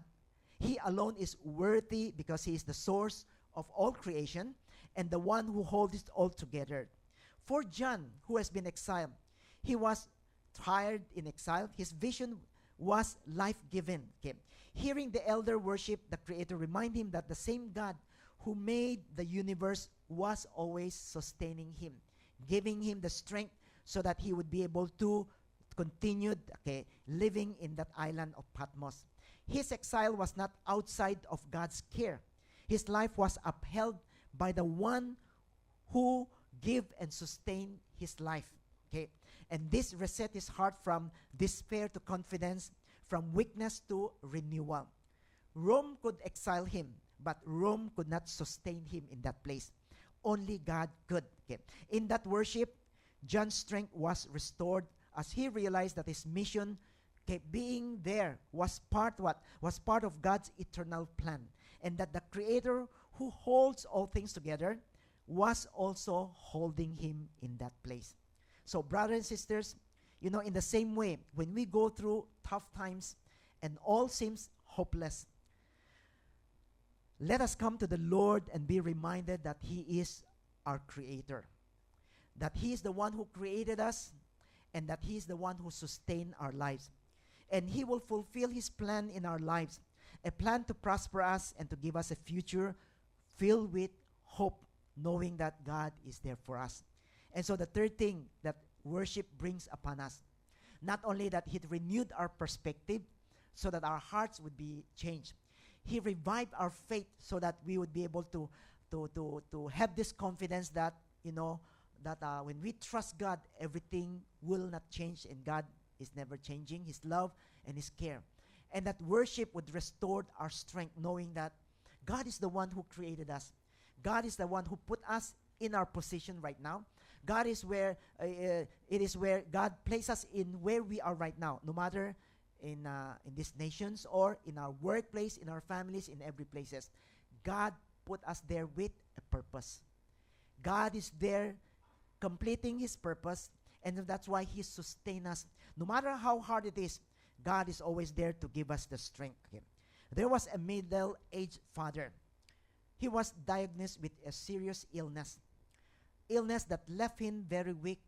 He alone is worthy because He is the source of all creation and the one who holds it all together. For John, who has been exiled, he was tired in exile. His vision was life-given. Okay. Hearing the elder worship the Creator remind him that the same God who made the universe was always sustaining him, giving him the strength so that he would be able to continue living in that island of Patmos. His exile was not outside of God's care. His life was upheld by the one who gave and sustained his life. Okay? And this reset his heart from despair to confidence, from weakness to renewal. Rome could exile him, but Rome could not sustain him in that place. Only God could. Okay. In that worship, John's strength was restored as he realized that his mission, being there, was part of God's eternal plan, and that the Creator who holds all things together was also holding him in that place. So, brothers and sisters, in the same way, when we go through tough times and all seems hopeless, let us come to the Lord and be reminded that He is our Creator, that He is the one who created us, and that He is the one who sustains our lives. And He will fulfill His plan in our lives, a plan to prosper us and to give us a future filled with hope, knowing that God is there for us. And so the third thing that worship brings upon us, not only that He renewed our perspective so that our hearts would be changed, He revived our faith so that we would be able to have this confidence that, when we trust God, everything will not change, and God is never changing, His love and His care. And that worship would restore our strength, knowing that God is the one who created us. God is the one who put us in our position right now. God is where, it is where God placed us in where we are right now, no matter in these nations or in our workplace, in our families, in every places. God put us there with a purpose. God is there completing His purpose, and that's why He sustains us. No matter how hard it is, God is always there to give us the strength. Okay. There was a middle-aged father. He was diagnosed with a serious illness that left him very weak,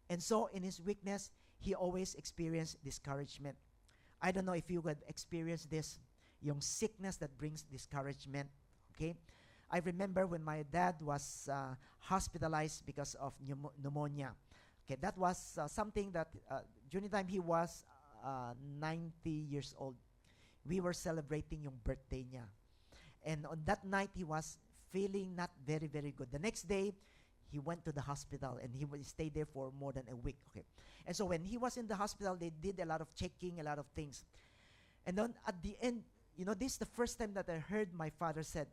and so in his weakness, he always experienced discouragement. I don't know if you could experience this, yung sickness that brings discouragement. Okay, I remember when my dad was hospitalized because of pneumonia. Okay, that was something that during the time he was 90 years old. We were celebrating yung birthday niya. And on that night, he was feeling not very, very good. The next day, he went to the hospital and he stayed there for more than a week. Okay, and so when he was in the hospital, they did a lot of checking, a lot of things. And then at the end, this is the first time that I heard my father said,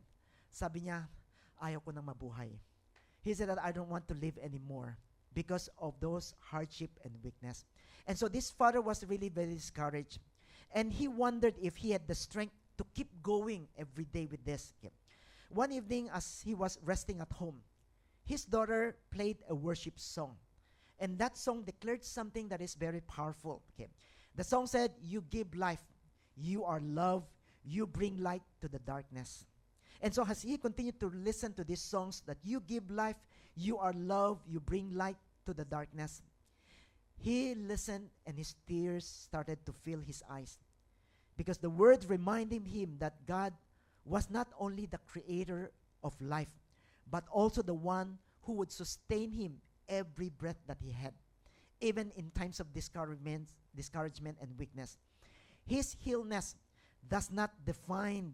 sabi niya, ayaw ko nang mabuhay. He said that I don't want to live anymore because of those hardship and weakness. And so this father was really very discouraged. And he wondered if he had the strength to keep going every day with this. Okay. One evening, as he was resting at home, his daughter played a worship song. And that song declared something that is very powerful. Okay. The song said, "You give life, you are love, you bring light to the darkness." And so as he continued to listen to these songs, that you give life, you are love, you bring light to the darkness, he listened and his tears started to fill his eyes. Because the word reminded him that God was not only the creator of life, but also the one who would sustain him every breath that he had, even in times of discouragement and weakness. His illness does not define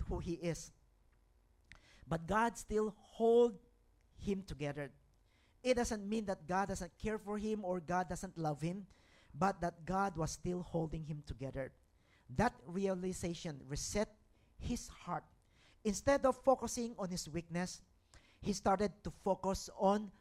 who he is. But God still hold him together. It doesn't mean that God doesn't care for him or God doesn't love him, but that God was still holding him together. That realization reset his heart. Instead of focusing on his weakness, he started to focus on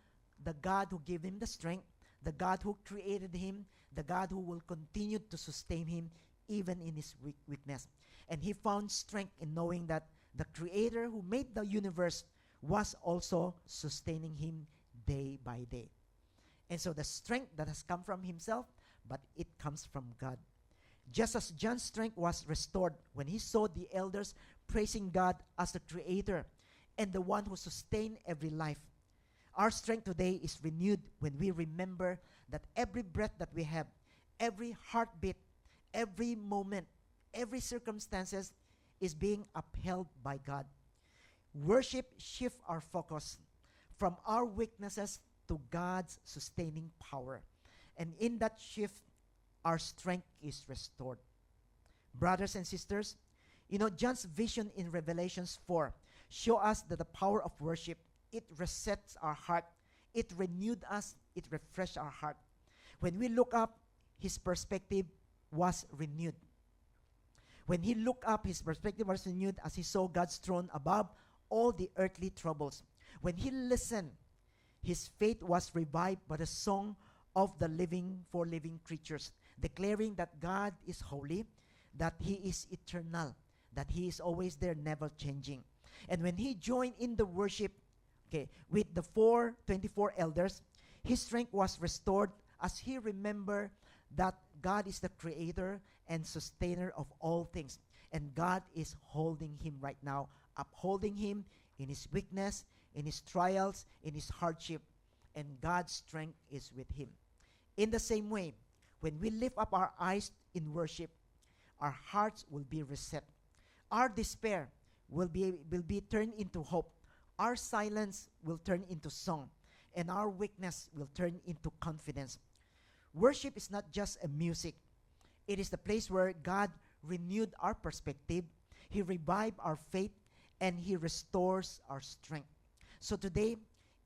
the God who gave him the strength, the God who created him, the God who will continue to sustain him even in his weakness. And he found strength in knowing that the Creator who made the universe was also sustaining him day by day. And so the strength that has come from himself, but it comes from God. Just as John's strength was restored when he saw the elders praising God as the Creator and the one who sustained every life, our strength today is renewed when we remember that every breath that we have, every heartbeat, every moment, every circumstances is being upheld by God. Worship shifts our focus from our weaknesses to God's sustaining power. And in that shift, our strength is restored. Brothers and sisters, John's vision in Revelations 4 show us that the power of worship, it resets our heart, it renewed us, it refreshed our heart. When we look up, his perspective was renewed. When he looked up, his perspective was renewed as he saw God's throne above all the earthly troubles. When he listened, his faith was revived by the song of the four living creatures, declaring that God is holy, that he is eternal, that he is always there, never changing. And when he joined in the worship, with the 24 elders, his strength was restored as he remembered that God is the creator and sustainer of all things. And God is holding him right now, upholding him in his weakness, in his trials, in his hardship. And God's strength is with him. In the same way, when we lift up our eyes in worship, our hearts will be reset. Our despair will be turned into hope. Our silence will turn into song. And our weakness will turn into confidence. Worship is not just a music. It is the place where God renewed our perspective, he revived our faith, and he restores our strength. So today,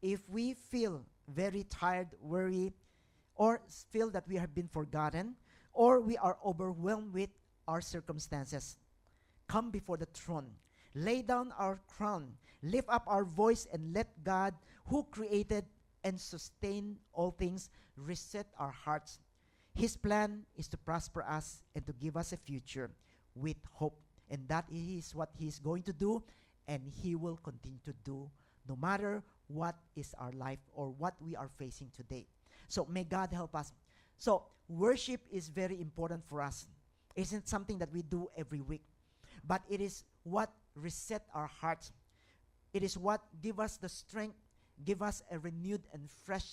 if we feel very tired, worried, or feel that we have been forgotten, or we are overwhelmed with our circumstances, come before the throne, lay down our crown, lift up our voice, and let God, who created and sustain all things, reset our hearts. His plan is to prosper us and to give us a future with hope. And that is what he is going to do, and he will continue to do no matter what is our life or what we are facing today. So may God help us. So worship is very important for us. It isn't something that we do every week, but it is what reset our hearts. It is what give us the strength, give us a renewed and fresh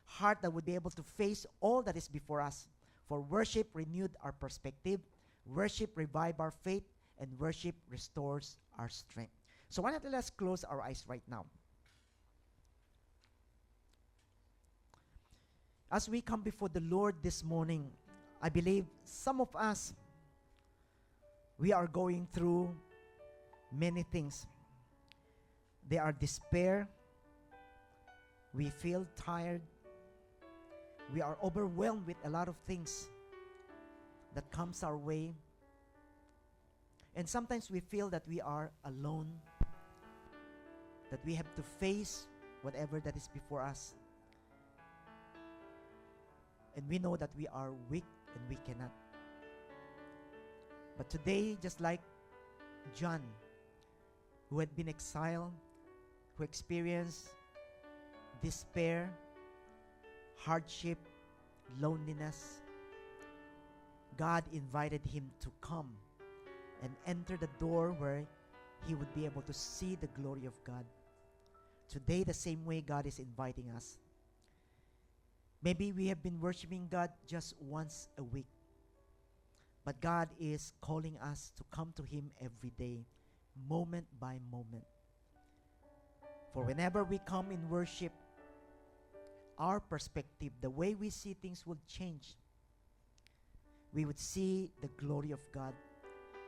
heart that would be able to face all that is before us. For worship renewed our perspective, worship revive our faith, and worship restores our strength. So why not let's close our eyes right now. As we come before the Lord this morning, I believe some of us, we are going through many things. There are despair. We feel tired. We are overwhelmed with a lot of things. that comes our way. And sometimes we feel that we are alone, that we have to face whatever that is before us. And we know that we are weak and we cannot. But today, just like John, who had been exiled, who experienced despair, hardship, loneliness, God invited him to come and enter the door where he would be able to see the glory of God. Today, the same way God is inviting us. Maybe we have been worshiping God just once a week, but God is calling us to come to Him every day, moment by moment. For whenever we come in worship, our perspective, the way we see things will change. We would see the glory of God.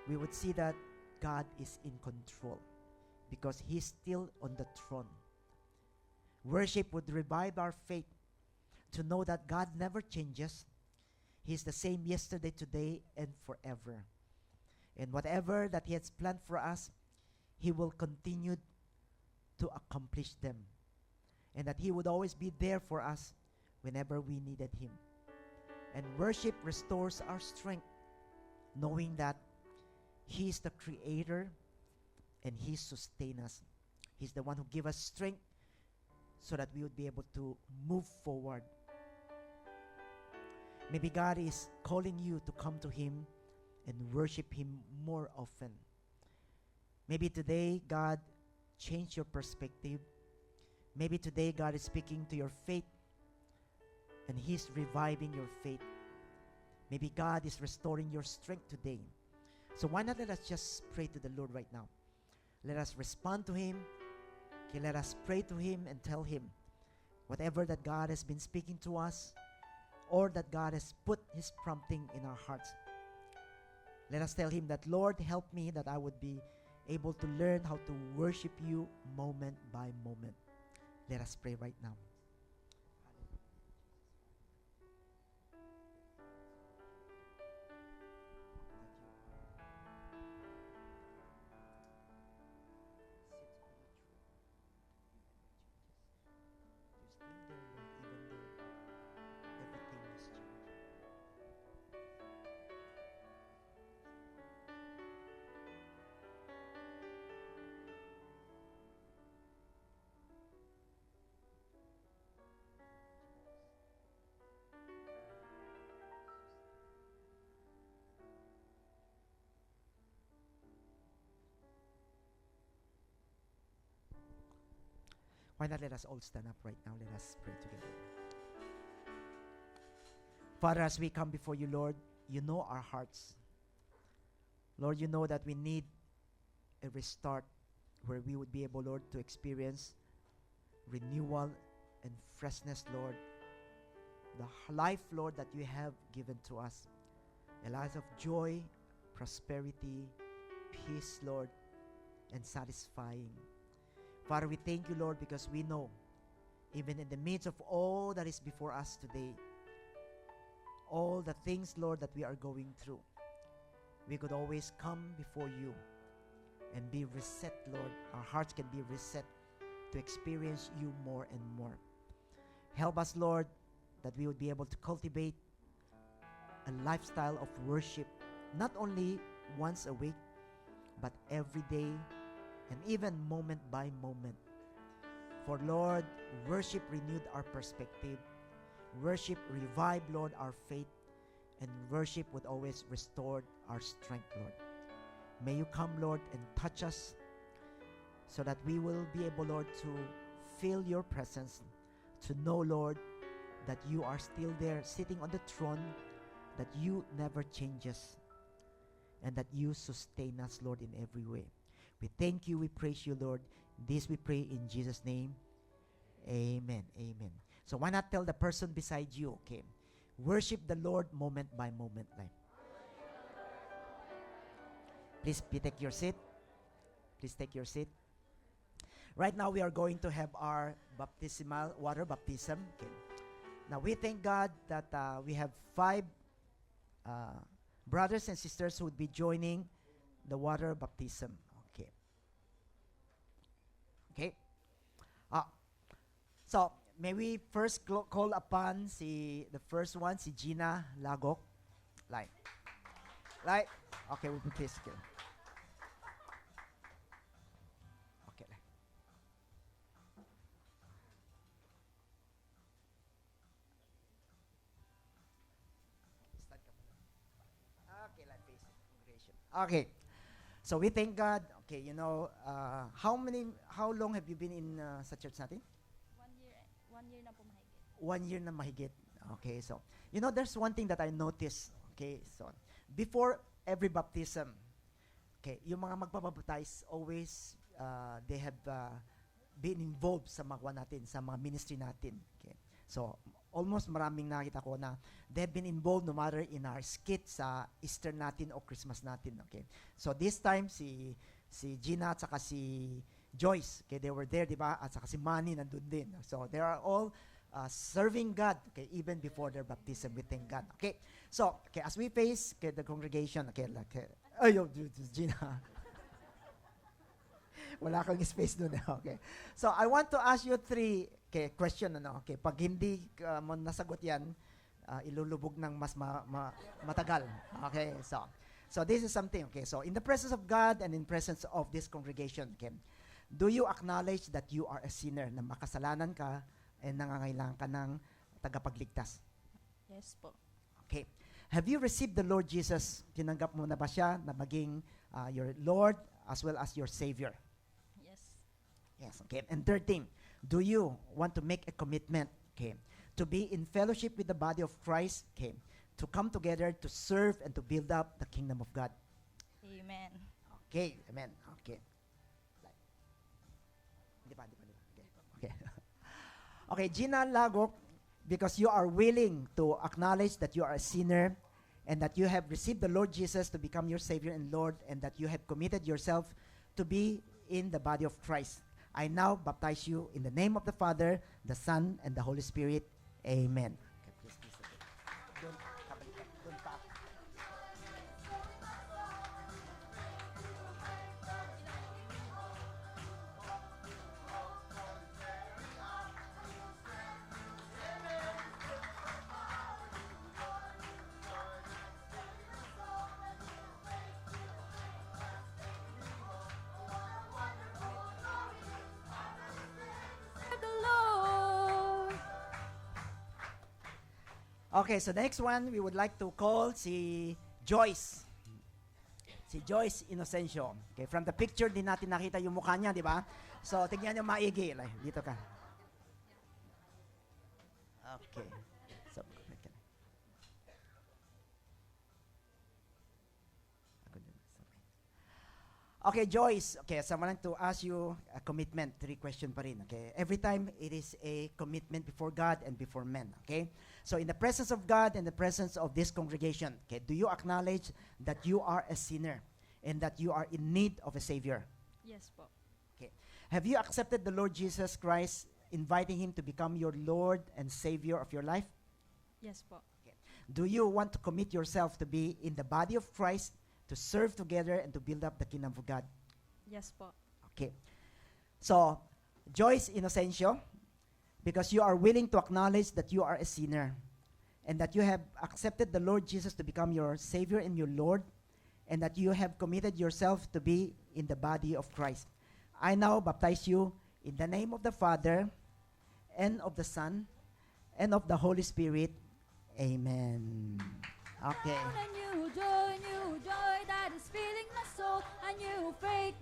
We would see that God is in control because He's still on the throne. Worship would revive our faith to know that God never changes. He's the same yesterday, today, and forever. And whatever that He has planned for us, He will continue to accomplish them. And that He would always be there for us whenever we needed Him. And worship restores our strength, knowing that He is the Creator and He sustains us. He's the one who gives us strength so that we would be able to move forward. Maybe God is calling you to come to Him and worship Him more often. Maybe today God changed your perspective. Maybe today God is speaking to your faith and He's reviving your faith. Maybe God is restoring your strength today. So why not let us just pray to the Lord right now? Let us respond to Him. Okay, let us pray to Him and tell Him whatever that God has been speaking to us or that God has put His prompting in our hearts. Let us tell Him that, Lord, help me that I would be able to learn how to worship You moment by moment. Let us pray right now. Why not let us all stand up right now? Let us pray together. Father, as we come before You, Lord, You know our hearts. Lord, You know that we need a restart where we would be able, Lord, to experience renewal and freshness, Lord. The life, Lord, that You have given to us. A life of joy, prosperity, peace, Lord, and satisfying. Father, we thank You, Lord, because we know, even in the midst of all that is before us today, all the things, Lord, that we are going through, we could always come before You and be reset, Lord. Our hearts can be reset to experience You more and more. Help us, Lord, that we would be able to cultivate a lifestyle of worship, not only once a week, but every day, and even moment by moment. For Lord, worship renewed our perspective. Worship revived, Lord, our faith. And worship would always restore our strength, Lord. May You come, Lord, and touch us so that we will be able, Lord, to feel Your presence, to know, Lord, that You are still there sitting on the throne, that You never changes, and that You sustain us, Lord, in every way. We thank You, we praise You, Lord. This we pray in Jesus' name. Amen. Amen. So why not tell the person beside you, okay? Worship the Lord moment by moment. Like. Please take your seat. Please take your seat. Right now we are going to have our baptismal water baptism. Okay. Now we thank God that we have 5 brothers and sisters who would be joining the water baptism. Okay. Okay. So, may we first call upon the first one, si Gina Lagok. Like. Okay, we'll be pleased. Okay. Okay, like face congregation. Okay. So we thank God. Okay, how long have you been in sa church natin? 1 year na po mahigit. 1 year na mahigit. Okay, so, there's one thing that I noticed. Okay, so, before every baptism, okay, yung mga magpapabaptize, always, they have been involved sa mga natin, sa mga ministry natin. Okay, so, almost maraming nakita ko na they've been involved no matter in our skit sa Easter natin o Christmas natin. Okay, so this time, si Gina at saka si Joyce, okay, they were there, di ba? At saka si Manny nandun din. So, they are all serving God, okay, even before their baptism. We thank God. Okay, so, okay, as we face the congregation, okay, Gina. Wala kang space dun. Okay. So, I want to ask you 3 question. Okay, pag hindi mo nasagot yan, ilulubog ng mas matagal. Okay, so this is something. Okay, so in the presence of God and in presence of this congregation, okay, do you acknowledge that you are a sinner, na makasalanan ka and nangangailangan ka ng tagapagligtas? Yes po. Okay. Have you received the Lord Jesus? Tinanggap mo na ba siya na maging your Lord as well as your Savior? Yes. Yes, okay. And third thing, do you want to make a commitment, okay, to be in fellowship with the body of Christ, okay, to come together to serve and to build up the kingdom of God? Amen. Okay, amen. Okay. Okay. Okay, Gina Lagok, because you are willing to acknowledge that you are a sinner and that you have received the Lord Jesus to become your Savior and Lord, and that you have committed yourself to be in the body of Christ, I now baptize you in the name of the Father, the Son, and the Holy Spirit. Amen. Okay, please, don't back. The Lord. Okay, so the next one, we would like to call si Joyce. Si Joyce Inocencio. Okay, from the picture, din natin nakita yung mukha niya, di ba? So, tignan niyo maigi. Like, dito ka. Okay. So, okay, Joyce. Okay, so I want to ask you a commitment. 3 question pa rin. Okay, every time it is a commitment before God and before men. Okay, so in the presence of God and the presence of this congregation, okay, do you acknowledge that you are a sinner and that you are in need of a Savior? Yes po. Okay, have you accepted the Lord Jesus Christ, inviting Him to become your Lord and Savior of your life? Yes po. Do you want to commit yourself to be in the body of Christ, to serve together and to build up the kingdom of God? Yes po. Okay. So, Joyce Inocencio, because you are willing to acknowledge that you are a sinner and that you have accepted the Lord Jesus to become your Savior and your Lord, and that you have committed yourself to be in the body of Christ, I now baptize you in the name of the Father and of the Son and of the Holy Spirit. Amen. Okay. A new joy that is filling my soul. A new faith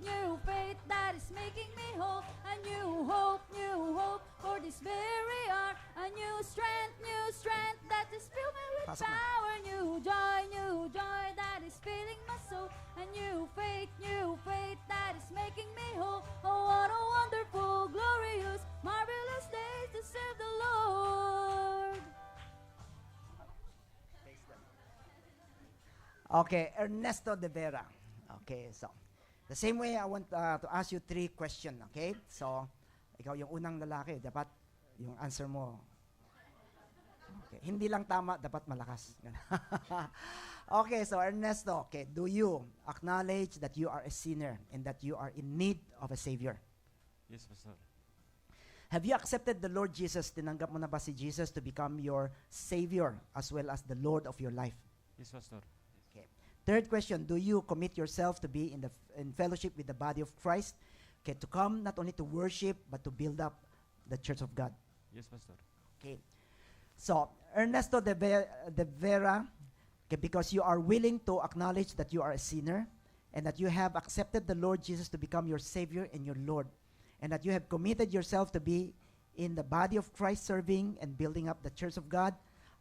that is making me whole. A new hope for this very hour. A new strength that is filled me with Pasok na. power. New joy that is filling my soul. A new faith that is making me whole. Oh, what a wonderful, glorious, marvelous day to serve the Lord. Okay, Ernesto De Vera. Okay, so the same way I want to ask you 3 questions, okay? So, ikaw yung unang lalaki, dapat yung answer mo. Okay, hindi lang tama, dapat malakas. Okay, so Ernesto, okay, do you acknowledge that you are a sinner and that you are in need of a Savior? Yes, Pastor. Have you accepted the Lord Jesus? Tinanggap mo na ba si Jesus to become your Savior as well as the Lord of your life? Yes, Pastor. Okay. Third question, do you commit yourself to be in fellowship with the body of Christ? Okay, to come not only to worship but to build up the church of God. Yes, Pastor. Okay. So, Ernesto de Vera, okay, because you are willing to acknowledge that you are a sinner and that you have accepted the Lord Jesus to become your Savior and your Lord, and that you have committed yourself to be in the body of Christ serving and building up the church of God,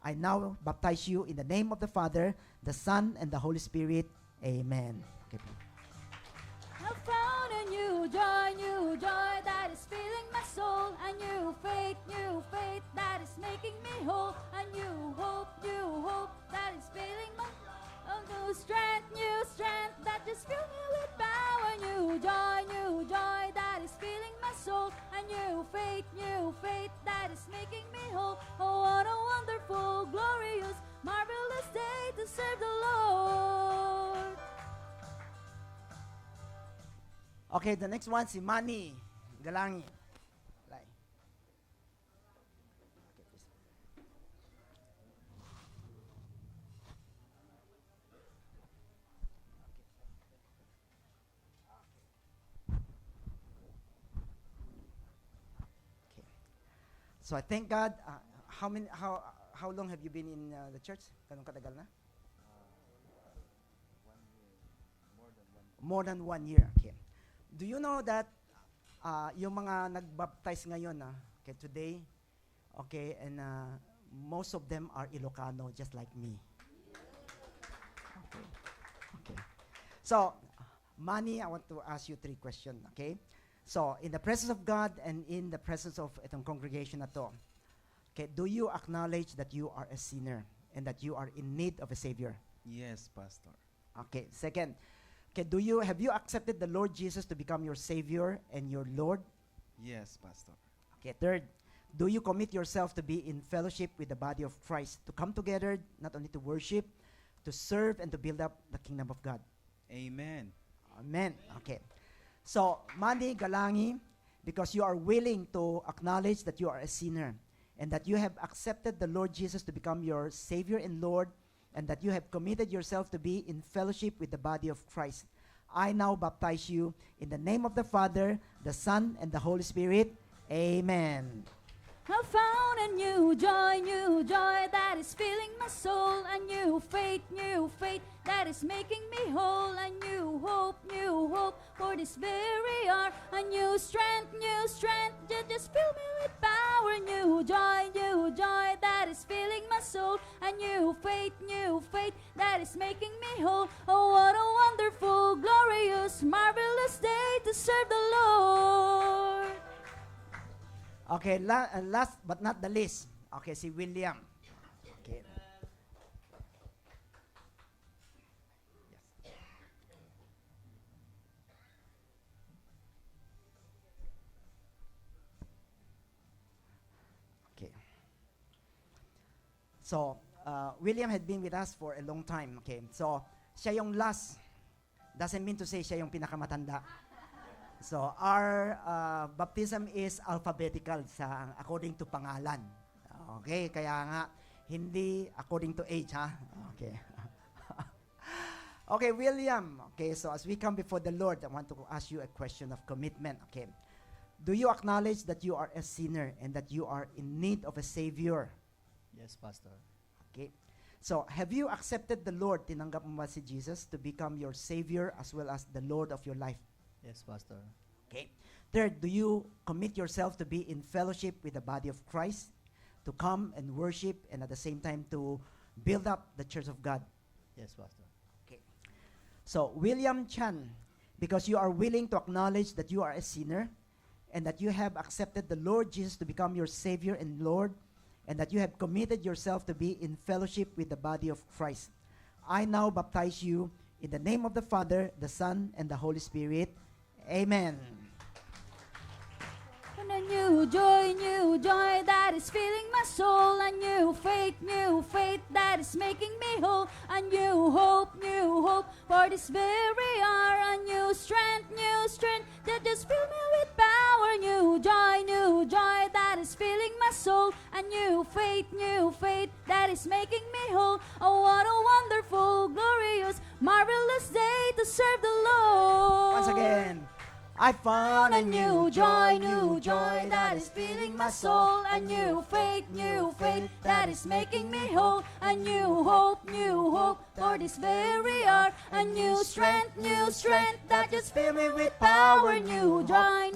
I now baptize you in the name of the Father, the Son, and the Holy Spirit. Amen. Okay. I found a new joy that is filling my soul. A new faith that is making me whole. A new hope that is filling my new strength that just fills me with power. New joy that is filling my soul. A new faith that is making me whole. Oh, what a wonderful, glorious, marvelous day to serve the Lord. Okay, the next one, si Manny Galangi. Lai. Okay, please. Okay. So I thank God. How long have you been in the church? Ganun katagal na? More than 1 year. Okay. Do you know that yung mga nagbaptize ngayon, okay, today, okay, and most of them are Ilocano, just like me. Okay. Okay. So, Manny, I want to ask you 3 questions, okay? So, in the presence of God and in the presence of itong congregation na to, okay, do you acknowledge that you are a sinner and that you are in need of a Savior? Yes, Pastor. Okay, second, okay, have you accepted the Lord Jesus to become your Savior and your Lord? Yes, Pastor. Okay, third, do you commit yourself to be in fellowship with the body of Christ, to come together not only to worship, to serve, and to build up the kingdom of God? Amen. Amen. Okay. So, Manny Galangi, because you are willing to acknowledge that you are a sinner and that you have accepted the Lord Jesus to become your Savior and Lord, and that you have committed yourself to be in fellowship with the body of Christ, I now baptize you in the name of the Father, the Son, and the Holy Spirit. Amen. I found a new joy that is filling my soul. A new faith that is making me whole. A new hope for this very hour. A new strength that just fill me with power. New joy that is filling my soul. A new faith that is making me whole. Oh, what a wonderful, glorious, marvelous day to serve the Lord. Okay, last but not the least, okay, si William. Okay. Yes. Okay. So, William had been with us for a long time. Okay, so siya yung last. Doesn't mean to say siya yung pinakamatanda. So, our baptism is alphabetical according to pangalan. Okay, kaya nga, hindi according to age, ha? Okay. Okay, William. Okay, so as we come before the Lord, I want to ask you a question of commitment. Okay. Do you acknowledge that you are a sinner and that you are in need of a Savior? Yes, Pastor. Okay. So, have you accepted the Lord, tinanggap mo ba si Jesus, to become your Savior as well as the Lord of your life? Yes, Pastor. Okay. Third, do you commit yourself to be in fellowship with the body of Christ, to come and worship, and at the same time to build up the church of God? Yes, Pastor. Okay. So, William Chan, because you are willing to acknowledge that you are a sinner and that you have accepted the Lord Jesus to become your Savior and Lord, and that you have committed yourself to be in fellowship with the body of Christ, I now baptize you in the name of the Father, the Son, and the Holy Spirit. Amen. And a new joy that is filling my soul. A new faith that is making me whole. A new hope for this very hour. A new strength that just fill me with power. New joy that is filling my soul. A new faith that is making me whole. Oh, what a wonderful, glorious, marvelous day to serve the Lord. Once again, I found A new joy that is filling my soul. A new faith that is making me whole. A new hope for this very hour. A new strength that just fill me with power. New joy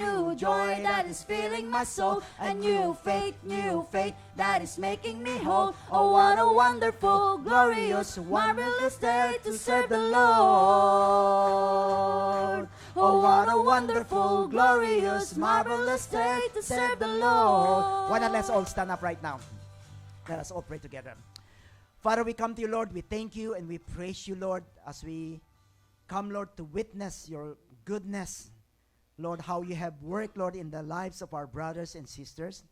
that is filling my soul. A new faith that is making me whole. Oh, what a wonderful, glorious, marvelous day to serve the Lord. Oh, what a wonderful, glorious, marvelous day to serve the Lord. Why not let's all stand up right now? Let us all pray together. Father, we come to you, Lord. We thank you and we praise you, Lord, as we come, Lord, to witness your goodness. Lord, how you have worked, Lord, in the lives of our brothers and sisters.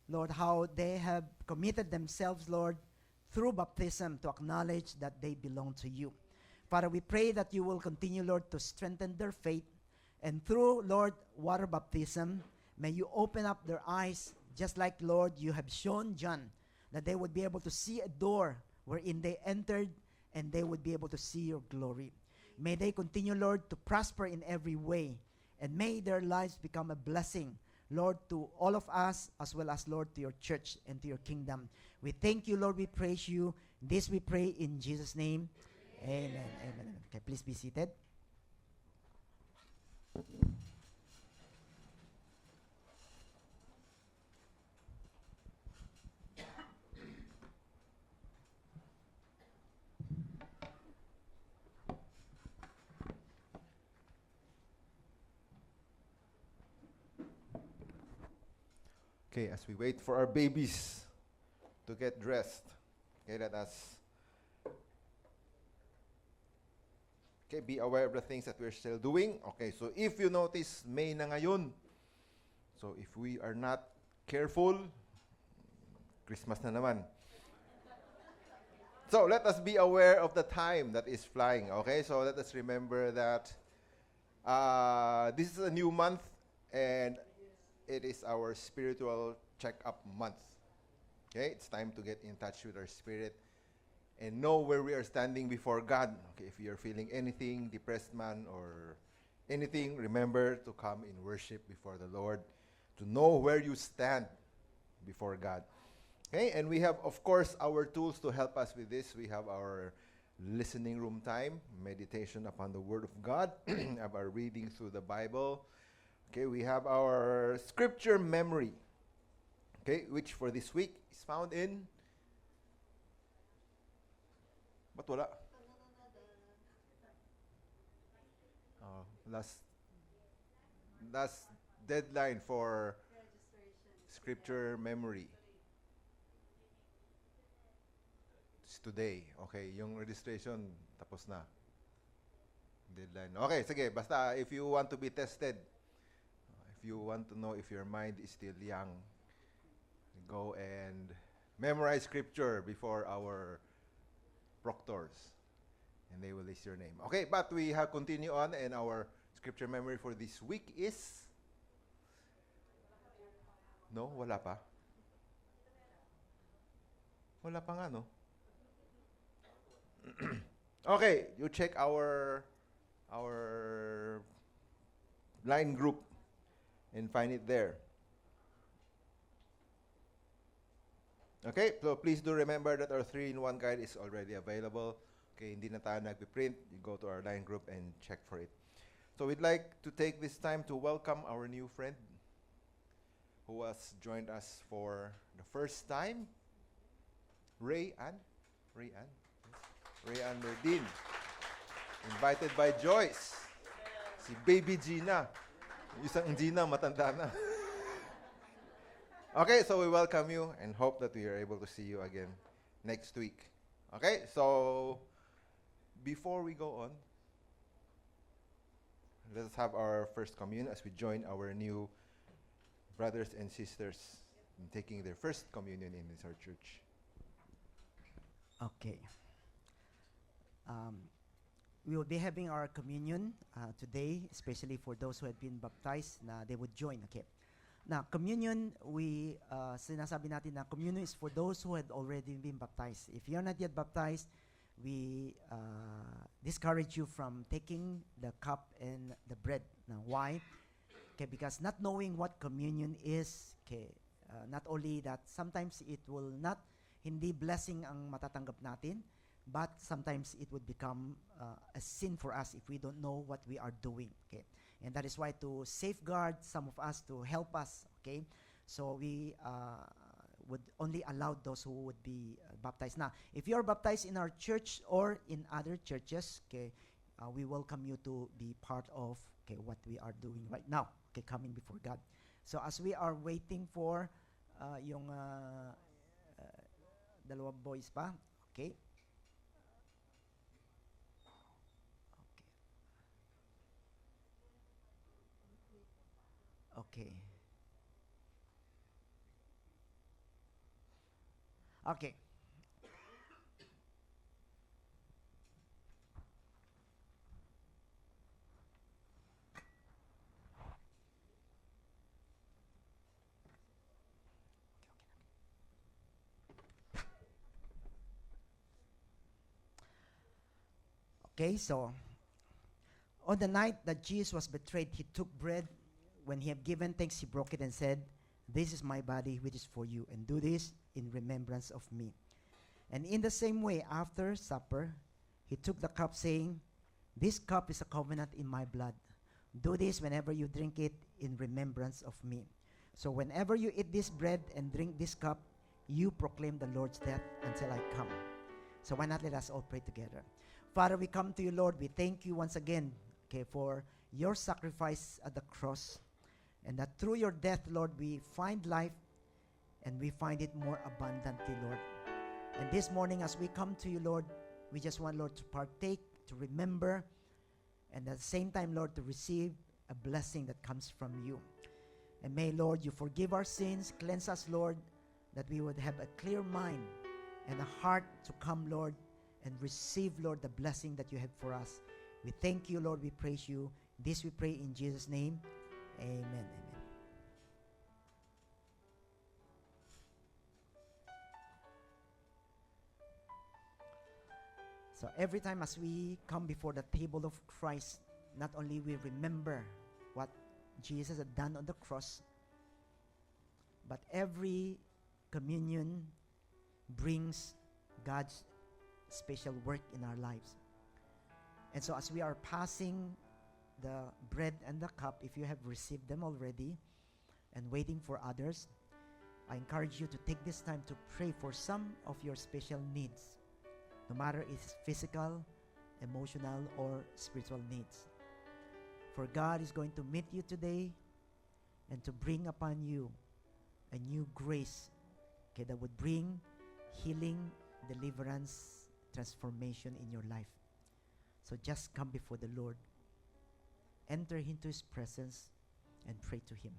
Lord, how they have committed themselves, Lord, through baptism to acknowledge that they belong to you. Father, we pray that you will continue, Lord, to strengthen their faith. And through, Lord, water baptism, may you open up their eyes, just like, Lord, you have shown John, that they would be able to see a door wherein they entered and they would be able to see your glory. May they continue, Lord, to prosper in every way. And may their lives become a blessing, Lord, to all of us, as well as, Lord, to your church and to your kingdom. We thank you, Lord. We praise you. This we pray in Jesus' name. Amen. Amen. Okay, please be seated. Okay, as we wait for our babies to get dressed, okay, let us be aware of the things that we're still doing. Okay, so if you notice, May na ngayon. So if we are not careful, Christmas na naman. So let us be aware of the time that is flying. Okay, so let us remember that this is a new month and it is our spiritual check-up month. Okay, it's time to get in touch with our spirit and know where we are standing before God. Okay, if you're feeling anything, depressed man or anything, remember to come in worship before the Lord, to know where you stand before God. Okay, and we have, of course, our tools to help us with this. We have our listening room time, meditation upon the Word of God, have our reading through the Bible. Okay, we have our scripture memory, okay, which for this week is found in, but wala. Last deadline for scripture memory. It's today. Okay, yung registration tapos na. Deadline. Okay, sige, basta if you want to be tested, if you want to know if your mind is still young, go and memorize scripture before our proctors, and they will list your name. Okay, but we have continue on, and our scripture memory for this week is... No, wala pa. Wala pa nga, no? Okay, you check our line group and find it there. Okay, so please do remember that our 3-in-1 guide is already available. Okay, hindi na tayo nagpiprint. You go to our line group and check for it. So we'd like to take this time to welcome our new friend who has joined us for the first time, Ray Ann Merdin. Invited by Joyce. Si Baby Gina. Isang Gina, matanda na. Okay, so we welcome you and hope that we are able to see you again next week. Okay, so before we go on, let us have our first communion as we join our new brothers and sisters in taking their first communion in this our church. Okay. We will be having our communion today, especially for those who had been baptized, na they would join. Okay. Now, communion, sinasabi natin na communion is for those who had already been baptized. If you're not yet baptized, we discourage you from taking the cup and the bread. Now, why? Okay, because not knowing what communion is, okay, not only that, sometimes it will not, hindi blessing ang matatanggap natin, but sometimes it would become a sin for us if we don't know what we are doing. Okay, and that is why to safeguard some of us, to help us. Okay, so we would only allow those who would be baptized. Now, if you are baptized in our church or in other churches, okay, we welcome you to be part of what we are doing right now. Okay, coming before God. So as we are waiting for yung dalawang boys pa, okay. Okay. Okay. Okay, so on the night that Jesus was betrayed, he took bread. When he had given thanks, he broke it and said, "This is my body, which is for you, and do this in remembrance of me." And in the same way, after supper, he took the cup, saying, "This cup is a covenant in my blood. Do this whenever you drink it in remembrance of me." So whenever you eat this bread and drink this cup, you proclaim the Lord's death until I come. So why not let us all pray together? Father, we come to you, Lord. We thank you once again, for your sacrifice at the cross. And that through your death, Lord, we find life and we find it more abundantly, Lord. And this morning, as we come to you, Lord, we just want, Lord, to partake, to remember, and at the same time, Lord, to receive a blessing that comes from you. And may, Lord, you forgive our sins, cleanse us, Lord, that we would have a clear mind and a heart to come, Lord, and receive, Lord, the blessing that you have for us. We thank you, Lord. We praise you. This we pray in Jesus' name. Amen. Amen. So every time as we come before the table of Christ, not only we remember what Jesus had done on the cross, but every communion brings God's special work in our lives. And so as we are passing the bread and the cup, if you have received them already and waiting for others, I encourage you to take this time to pray for some of your special needs, no matter if it's physical, emotional, or spiritual needs. For God is going to meet you today and to bring upon you a new grace, that would bring healing, deliverance, transformation in your life. So just come before the Lord, enter into His presence, and pray to Him.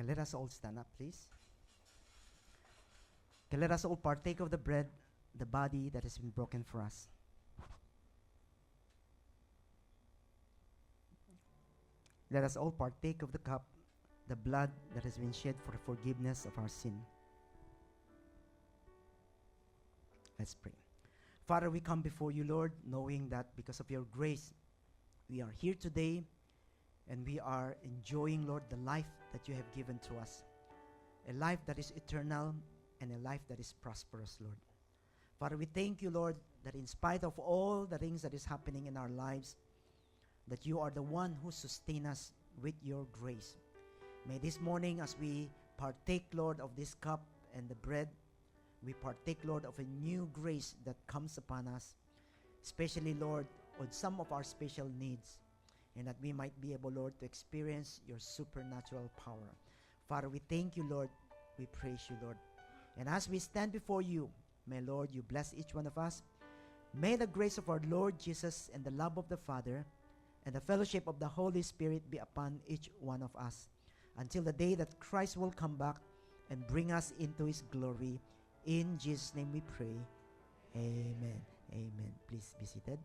Okay, let us all stand up, please. Okay, let us all partake of the bread, the body that has been broken for us. Let us all partake of the cup, the blood that has been shed for the forgiveness of our sin. Let's pray. Father, we come before you, Lord, knowing that because of your grace, we are here today and we are enjoying, Lord, the life that you have given to us. A life that is eternal and a life that is prosperous, Lord. Father, we thank you, Lord, that in spite of all the things that is happening in our lives, that you are the one who sustain us with your grace. May this morning, as we partake, Lord, of this cup and the bread, we partake, Lord, of a new grace that comes upon us, especially, Lord, on some of our special needs, and that we might be able, Lord, to experience your supernatural power. Father, we thank you, Lord. We praise you, Lord. And as we stand before you, may, Lord, you bless each one of us. May the grace of our Lord Jesus and the love of the Father and the fellowship of the Holy Spirit be upon each one of us until the day that Christ will come back and bring us into his glory. In Jesus' name we pray. Amen. Amen. Please be seated.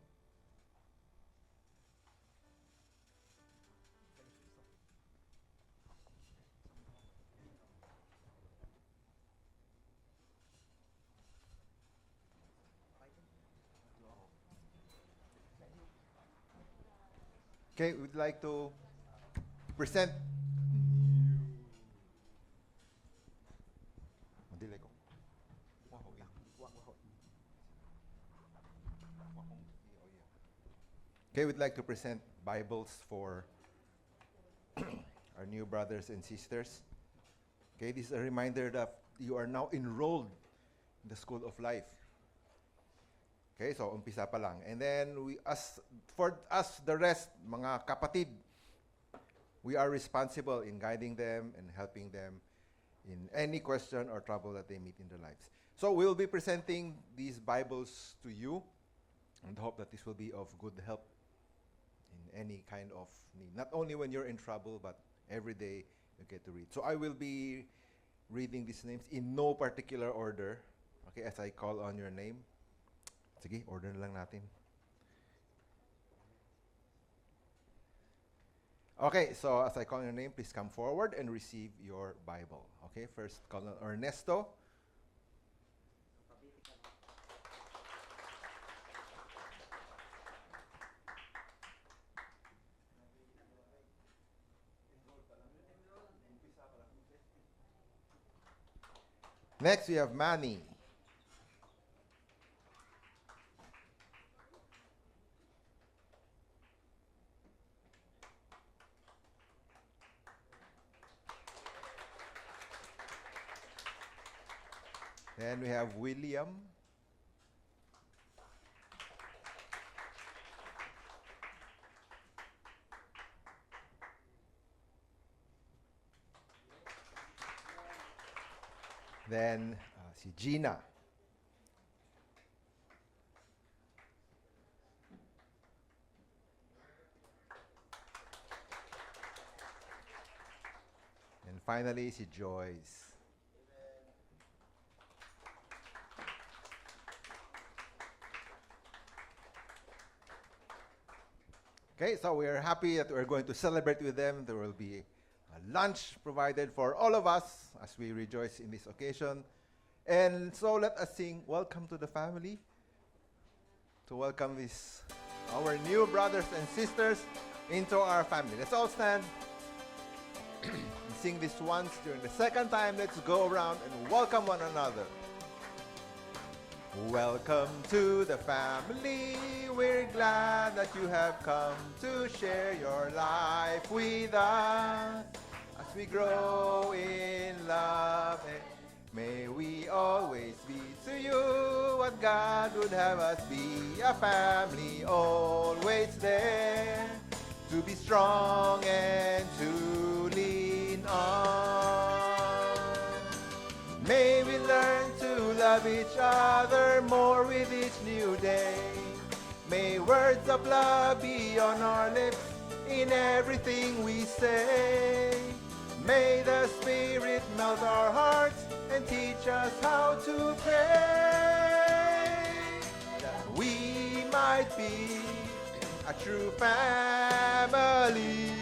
Okay, we'd like to present. Okay, we'd like to present Bibles for our new brothers and sisters. Okay, this is a reminder that you are now enrolled in the School of Life. Okay, so umpisa pa lang. And then for us, the rest, mga kapatid, we are responsible in guiding them and helping them in any question or trouble that they meet in their lives. So we'll be presenting these Bibles to you and hope that this will be of good help in any kind of need. Not only when you're in trouble, but every day you get to read. So I will be reading these names in no particular order. Okay, as I call on your name. Sige, order na lang natin. Okay, so as I call your name, please come forward and receive your Bible. Okay, first call on Ernesto. Next, we have Manny. Then we have William. Then si Gina. And finally si Joyce. Okay, so we are happy that we're going to celebrate with them. There will be a lunch provided for all of us as we rejoice in this occasion. And so let us sing Welcome to the Family, to welcome our new brothers and sisters into our family. Let's all stand and sing this once. During the second time, let's go around and welcome one another. Welcome to the family. We're glad that you have come to share your life with us. As we grow in love, may we always be to you what God would have us be. A family always there, to be strong and to lean on. May we learn to love each other more with each new day. May words of love be on our lips in everything we say. May the Spirit melt our hearts and teach us how to pray, that we might be a true family.